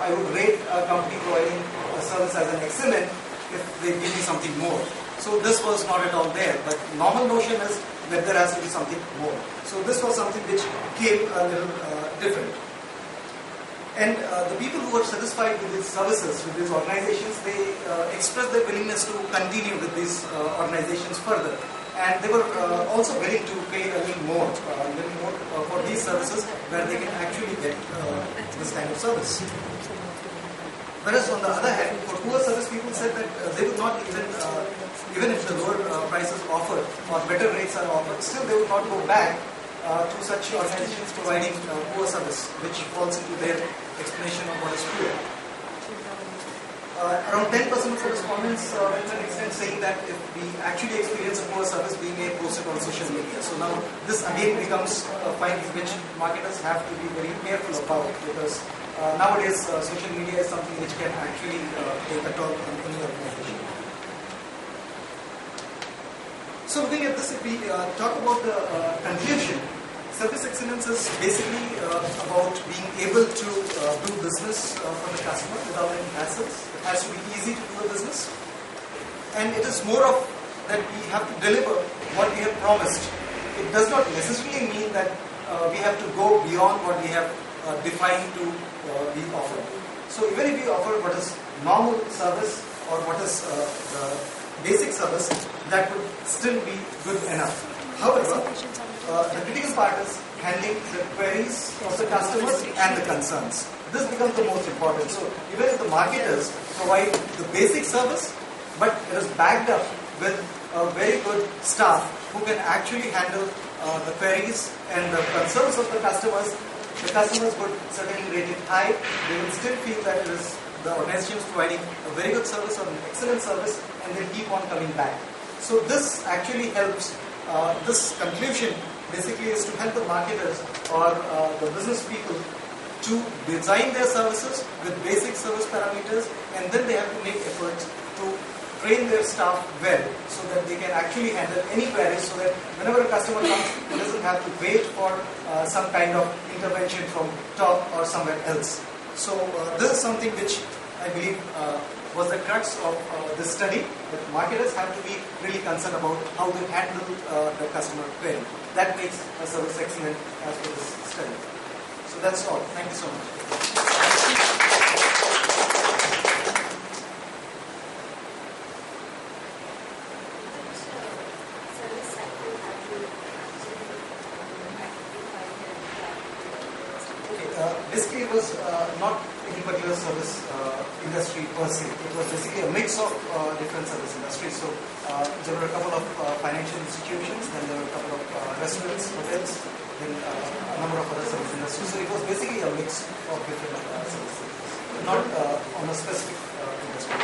I would rate a company providing a service as an excellent if they give me something more. So this was not at all there, but normal notion is that there has to be something more. So this was something which came a little different. And the people who were satisfied with these services, with these organizations, they expressed their willingness to continue with these organizations further. And they were also willing to pay a little more for these services where they can actually get this kind of service. Whereas on the other hand, for poor service, people said that they would not even if the lower prices offered or better rates are offered, still they would not go back to such organizations providing poor service, which falls into their explanation of what is poor. Around 10% of the respondents went to an extent saying that if we actually experience a poor service, we may post it on social media. So now this again becomes a finding which marketers have to be very careful about, because nowadays social media is something which can actually take a toll on any organization. So looking at this, if we talk about the conclusion, service excellence is basically about being able to do business for the customer without any hassles. It has to be easy to do a business. And it is more of that we have to deliver what we have promised. It does not necessarily mean that we have to go beyond what we have defined to be offered. So even if we offer what is normal service or what is basic service, that would still be good enough. However, the critical part is handling the queries of the customers and the concerns. This becomes the most important. So even if the marketers provide the basic service, but it is backed up with a very good staff who can actually handle the queries and the concerns of the customers would certainly rate it high. They will still feel that it is the organization is providing a very good service or an excellent service, and they keep on coming back. So this actually helps. This conclusion basically is to help the marketers or the business people to design their services with basic service parameters, and then they have to make efforts to train their staff well so that they can actually handle any queries, so that whenever a customer comes, he doesn't have to wait for some kind of intervention from top or somewhere else. So this is something which I believe was the crux of this study, that marketers have to be really concerned about how to handle the customer query. That makes a service excellent as per this study. So that's all. Thank you so much. Basically, it was not any particular service industry per se. It was basically a mix of different service industries. So there were a couple of financial institutions, then there were a couple of restaurants, hotels, then a number of other service industries. So it was basically a mix of different services, not on a specific industry.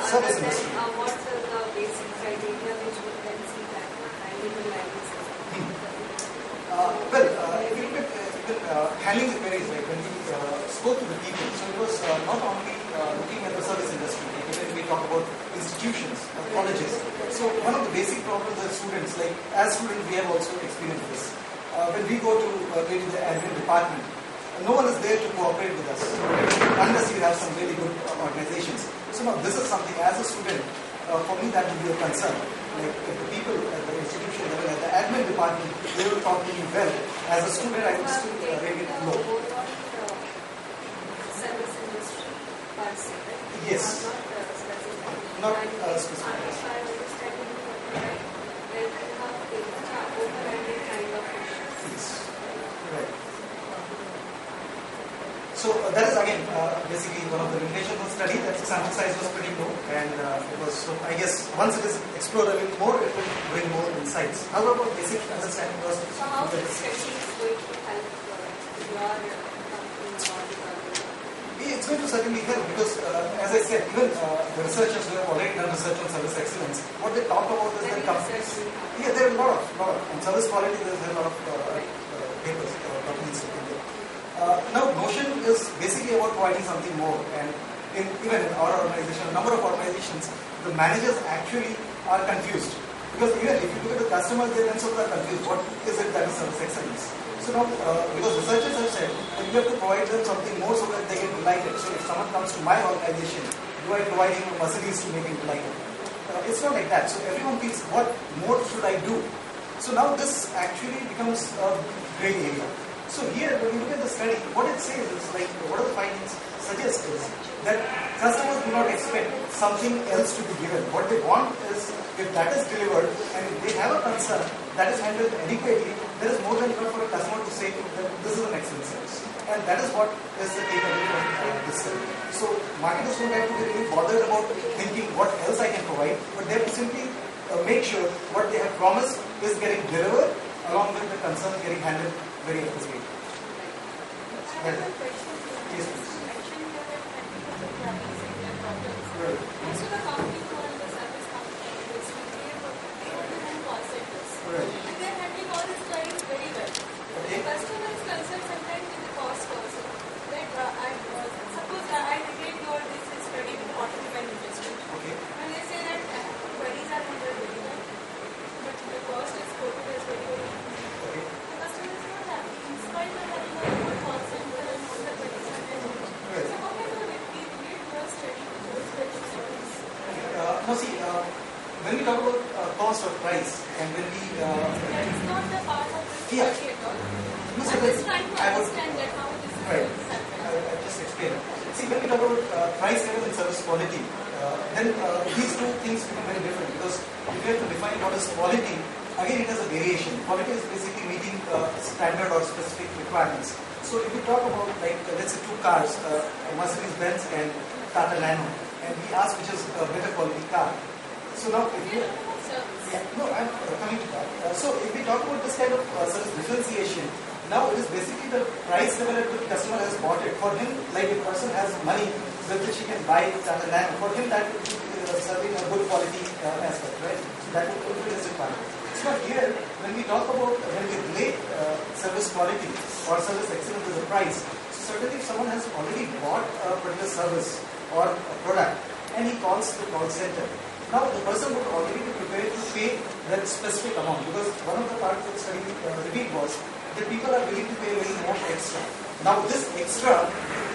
Service industry. What's the basic criteria which would then see that handling the license? If you look at handling the queries, like when we spoke to the people, so it was not only looking at the service industry, like when we talk about institutions or colleges. So one of the basic problems with students, like as students we have also experienced this. When we go to maybe the admin department, no one is there to cooperate with us unless you have some really good organizations. So now this is something as a student, for me that would be a concern. Like if the people at the institution level, at the admin department, they will talk to me well. As a student, I would still rate it low. Service industry per se, right? Yes. Not Not specific. specific. If I understand you right, then you have open-ended kind of questions. Yes. Right. So that is again basically one of the limitations of the study, that sample size was pretty low, and it was, so I guess once it is explored a little more, it will bring more insights. However, basic understanding was. So how this study is going to help your company or department? It's going to certainly help because, as I said, even the researchers who have already done research on service excellence, what they talk about is that companies. Yeah, there are a lot of. On service quality, there's a lot of papers, documents written there. Now, Notion is basically about providing something more, and even in our organization, a number of organizations, the managers actually are confused because even if you look at the customers, they themselves are confused. What is it that is service excellence? So now, because researchers have said that you have to provide them something more so that they can delight it. So if someone comes to my organization, do I provide him a Mercedes to make him delight it? It's not like that. So everyone thinks, what more should I do? So now this actually becomes a gray area. So here, when you look at the study, what it says is like, what are the findings suggest is that customers do not expect something else to be given. What they want is, if that is delivered and if they have a concern that is handled adequately, there is more than enough for a customer to say that this is an excellent service. And that is what is the takeaway from this study. So marketers don't have to be really bothered about thinking what else I can provide, but they have to simply make sure what they have promised is getting delivered along with the concern getting handled very appropriately. Yes, please. Right. Most of the companies who are in the service company, which we have call centers. Right. And they are handling all these clients very well. Okay. The customer is concerned sometimes with the cost also. Like, suppose I relate your this study with automobile industry. Okay. When they say that queries are handled very well, but the cost is quoted as very very high. Okay. The customer is not happy in spite of having a good call center and all the queries are handled. Right. So how can you relate your study to those queries? Now see, when we talk about cost or price, and when we That is not the part of the Yeah. study at all. No, so I'm that- just trying to I would- understand that how this is Right. going to happen. I'll just explain. See, when we talk about price level and service quality, then these two things become very different because if you have to define what is quality, again it has a variation. Quality is basically meeting standard or specific requirements. So if we talk about like let's say two cars, Mercedes-Benz and Tata Nano, and we ask which is a better quality car. So now if you yeah, no, I'm coming to that. So if we talk about this kind of service differentiation, now it is basically the price level at which customer has bought it. For him, like if a person has money with which he can buy Tata Nano, for him that would be serving a good quality aspect, right? So that would fulfill his requirement. So here, when we talk about, when we relate service quality or service excellence with the price, so certainly if someone has already bought a particular service or a product and he calls the call center, now the person would already be prepared to pay that specific amount because one of the parts of the study revealed was that people are willing to pay a little more extra. Now this extra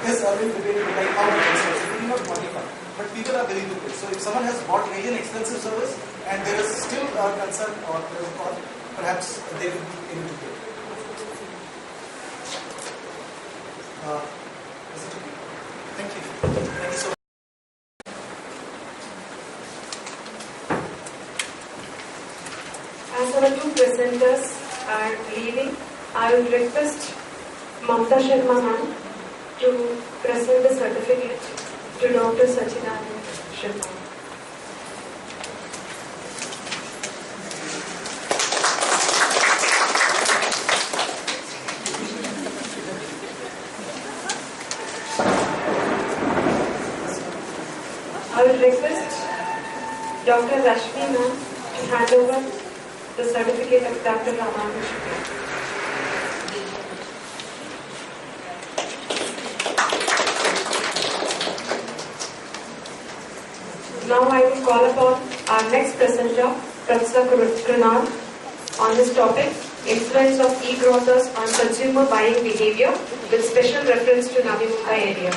is a little debatable, like how much extra, so we do not quantify, but people are willing to pay. So if someone has bought really an expensive service and there is still a concern or there is a call, perhaps they will be able to give. Is it okay? Thank you. Thank you so much. As our two presenters are leaving, I will request Mamta Sharma ma'am to present the certificate to Dr. Sachidanand Sharma. I will request Dr. Rashmi ma'am to hand over the certificate of Dr. Ramanand Shukla. Now I will call upon our next presenter, Professor Krunal, on this topic, influence of e-grocers on consumer buying behavior with special reference to Navi Mumbai area.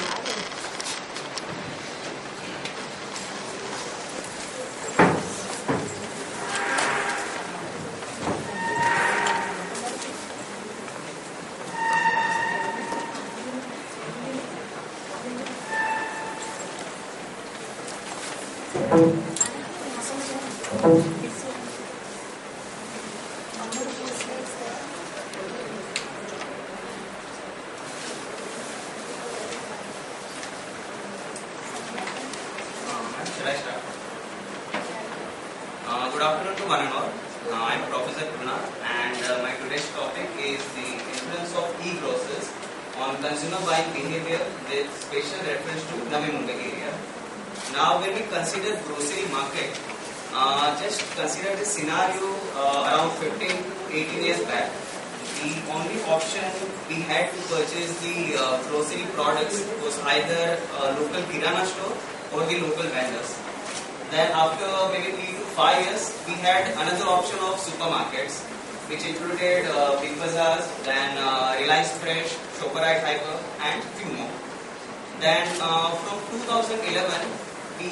Should I start? Good afternoon to one and all. I am Professor Krunal, and my today's topic is the influence of e-grocers on consumer buying behavior with special reference to Navi Mumbai area. Now, when we consider grocery market, just consider the scenario around 15 to 18 years back. The only option we had to purchase the grocery products was either a local kirana store or the local vendors. Then after maybe 3 to 5 years, we had another option of supermarkets, which included Big Bazaars, then Reliance Fresh, Shoprite Hyper, and few more. Then from 2011, we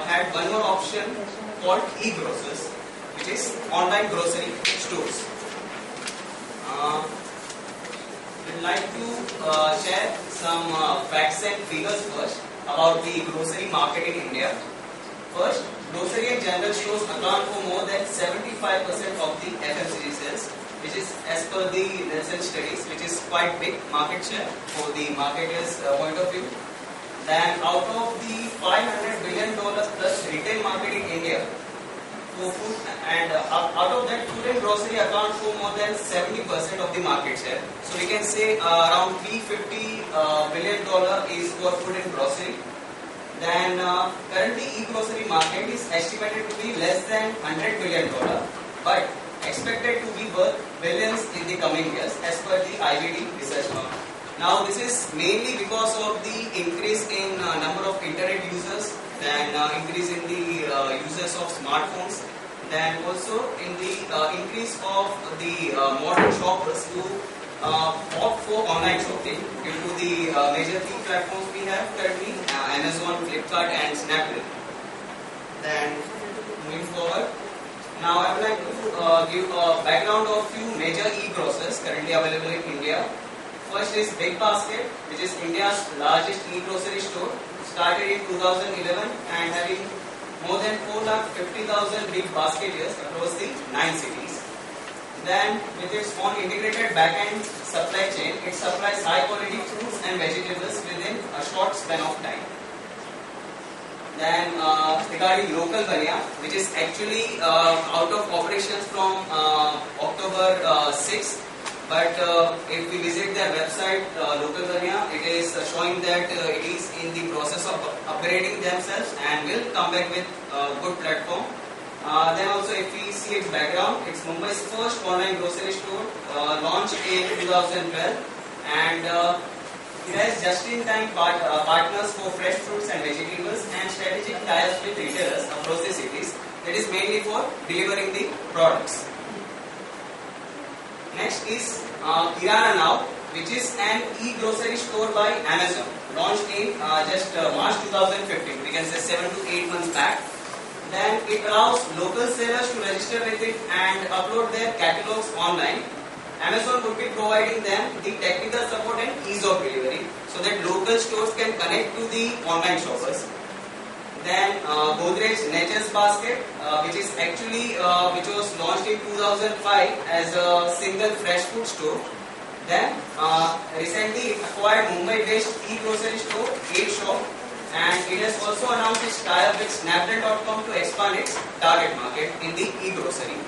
had one more option called e-grocers, which is online grocery stores. We'd like to share some facts and figures first about the grocery market in India. First, grocery and general stores account for more than 75% of the FMCG sales, which is as per the Nielsen studies, which is quite big market share for the marketer's point of view. Then out of the $500 billion plus retail market in India, for food and out of that, food and grocery account for more than 70% of the market share. So we can say around $350 billion is for food and grocery. Then currently e-grocery market is estimated to be less than $100 billion, but expected to be worth billions in the coming years as per the IBD research firm. Now this is mainly because of the increase in number of internet users, then increase in the users of smartphones, then also in the increase of the modern shoppers who opt for online shopping due to the major three platforms we have currently, Amazon, Flipkart and Snapdeal. Then moving forward, now I would like to give a background of few major e-grocers currently available in India. First is Big Basket, which is India's largest e-grocery store, started in 2011 and having more than 450,000 big basketers across the 9 cities. Then, with its own integrated back-end supply chain, it supplies high-quality fruits and vegetables within a short span of time. Then, regarding Local Banya, which is actually out of operations from October 6. But if we visit their website, Local Banya, it is showing that it is in the process of upgrading themselves and will come back with a good platform. Then also if we see its background, it's Mumbai's first online grocery store, launched in 2012, and it has just-in-time partners for fresh fruits and vegetables and strategic ties with retailers across the cities. That is mainly for delivering the products. Next is Kirana Now, which is an e-grocery store by Amazon, launched in just March 2015. We can say 7 to 8 months back. Then it allows local sellers to register with it and upload their catalogs online. Amazon would be providing them the technical support and ease of delivery so that local stores can connect to the online shoppers. Then Godrej Nature's Basket, which was launched in 2005 as a single fresh food store. Then recently it acquired Mumbai-based e-grocery store, 8Shop, and it has also announced its tie-up with Snapdeal.com to expand its target market in the e-grocery.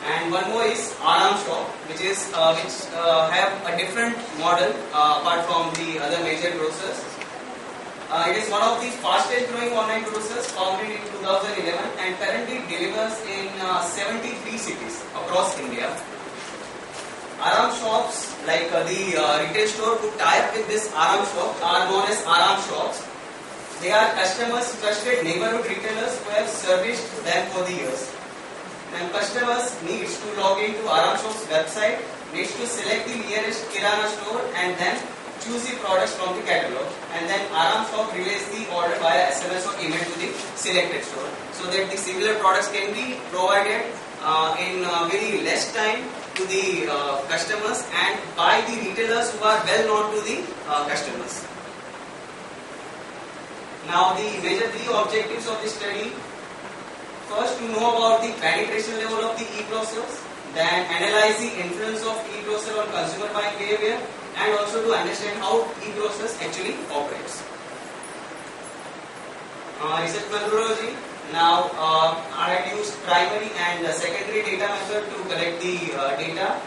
And one more is Aram Shop, which have a different model apart from the other major grocers. It is one of the fastest growing online grocers, founded in 2011 and currently delivers in 73 cities across India. Aram shops, like the retail store who tie up with this Aram shop, are known as Aram shops. They are customers' trusted neighborhood retailers who have serviced them for the years. And customers needs to log into Aram shop's website, needs to select the nearest Kirana store and then choose the products from the catalog, and then Aram shop relays the order via SMS or email to the selected store, so that the similar products can be provided in very less time to the customers and by the retailers who are well known to the customers. Now the major three objectives of this study: first, to know about the penetration level of the e-grocers, then analyze the influence of e-grocer on consumer buying behavior, and also to understand how e-grocers actually operates. Research methodology. Now I had used primary and secondary data method to collect the data.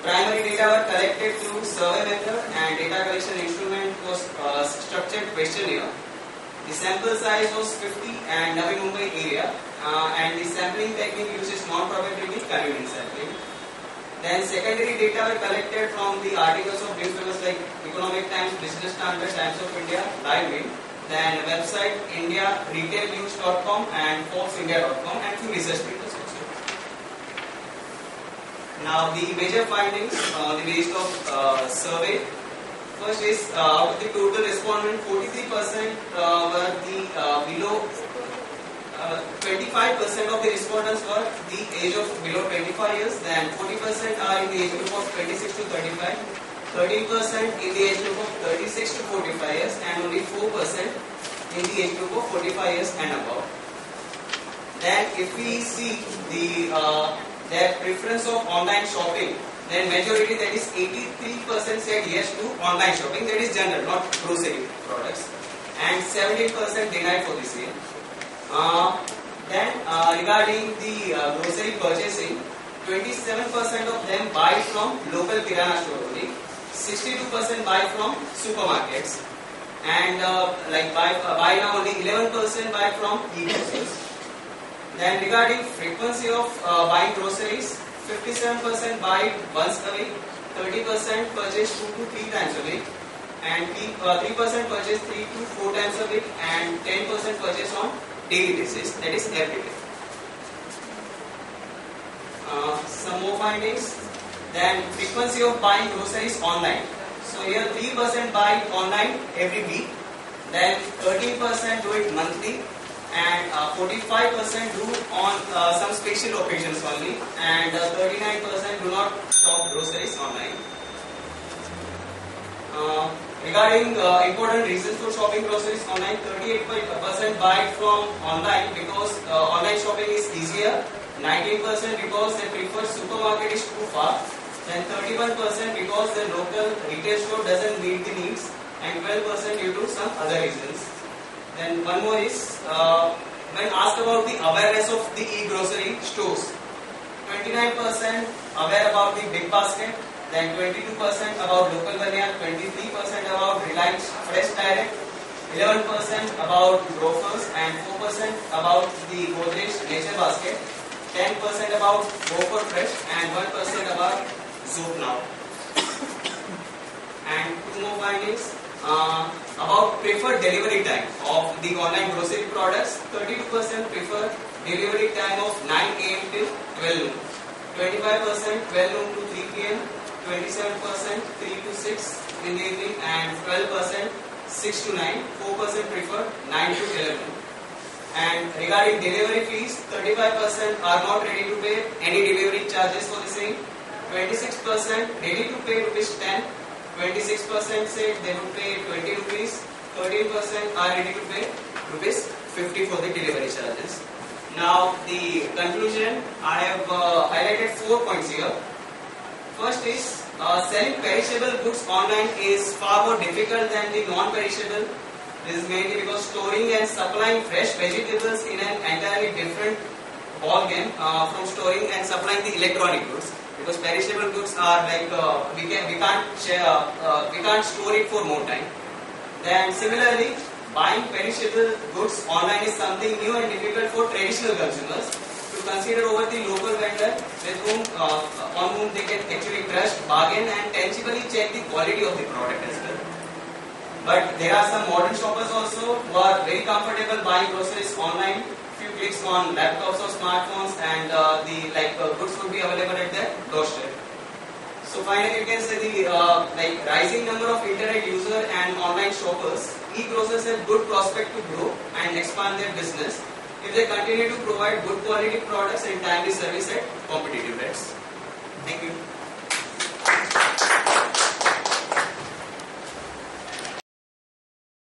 Primary data were collected through survey method and data collection instrument was structured questionnaire. The sample size was 50 and Navi Mumbai area, and the sampling technique uses non-probability convenience sampling. Then secondary data were collected from the articles of newspapers like Economic Times, Business Standard, Times of India, Livewin, then website IndiaRetailNews.com and ForbesIndia.com, and few research papers also. Now the major findings on the basis of survey. First is out of the total respondents, 43% were the below. 25% of the respondents were the age of below 25 years, then 40% are in the age group of 26 to 35, 13% in the age group of 36 to 45 years, and only 4% in the age group of 45 years and above. Then if we see their preference of online shopping, then majority, that is 83%, said yes to online shopping, that is general, not grocery products, and 17% denied for the same. Then regarding the grocery purchasing, 27% of them buy from local kirana store only, 62% buy from supermarkets, and buy now only 11% buy from e-grocers. Then regarding frequency of buying groceries, 57% buy once a week, 30% purchase 2 to 3 times a week, and 3% purchase 3 to 4 times a week, and 10% purchase on daily basis, that is every day. Some more findings. Then frequency of buying groceries online. So here 3% buy online every week, then 13% do it monthly, and 45% do on some special occasions only, and 39% do not shop groceries online. Regarding important reasons for shopping groceries online, 38% buy from online because online shopping is easier, 19% because they prefer supermarket is too far, then 31% because the local retail store doesn't meet the needs, and 12% due to some other reasons. Then one more is, when asked about the awareness of the e-grocery stores, 29% aware about the big basket, then 22% about local Banyan, 23% about Reliance Fresh Direct, 11% about Grofers, and 4% about the Godrej Nature Basket, 10% about Go4 Fresh, and 1% about Zoop Now. And two more findings about preferred delivery time of the online grocery products. 32% prefer delivery time of 9 a.m. till 12 noon, 25% 12 noon to 3 p.m., 27% 3 to 6 in the evening, and 12% 6 to 9, 4% prefer 9 to 11. And regarding delivery fees, 35% are not ready to pay any delivery charges for the same. 26% ready to pay rupees 10. 26% said they would pay 20 rupees. 13% are ready to pay rupees 50 for the delivery charges. Now the conclusion, I have highlighted 4 points here. First is selling perishable goods online is far more difficult than the non-perishable. This is mainly because storing and supplying fresh vegetables in an entirely different ball game from storing and supplying the electronic goods. Because perishable goods are like we can't store it for more time. Then similarly, buying perishable goods online is something new and difficult for traditional consumers to consider over the local vendor with whom on whom they can actually trust, bargain, and tangibly check the quality of the product as well. But there are some modern shoppers also who are very comfortable buying groceries online. Few clicks on laptops or smartphones, and the goods would be available at their doorstep. So finally, you can say the rising number of internet users and online shoppers. E-grocers have good prospect to grow and expand their business if they continue to provide good quality products and timely service at competitive rates. Thank you.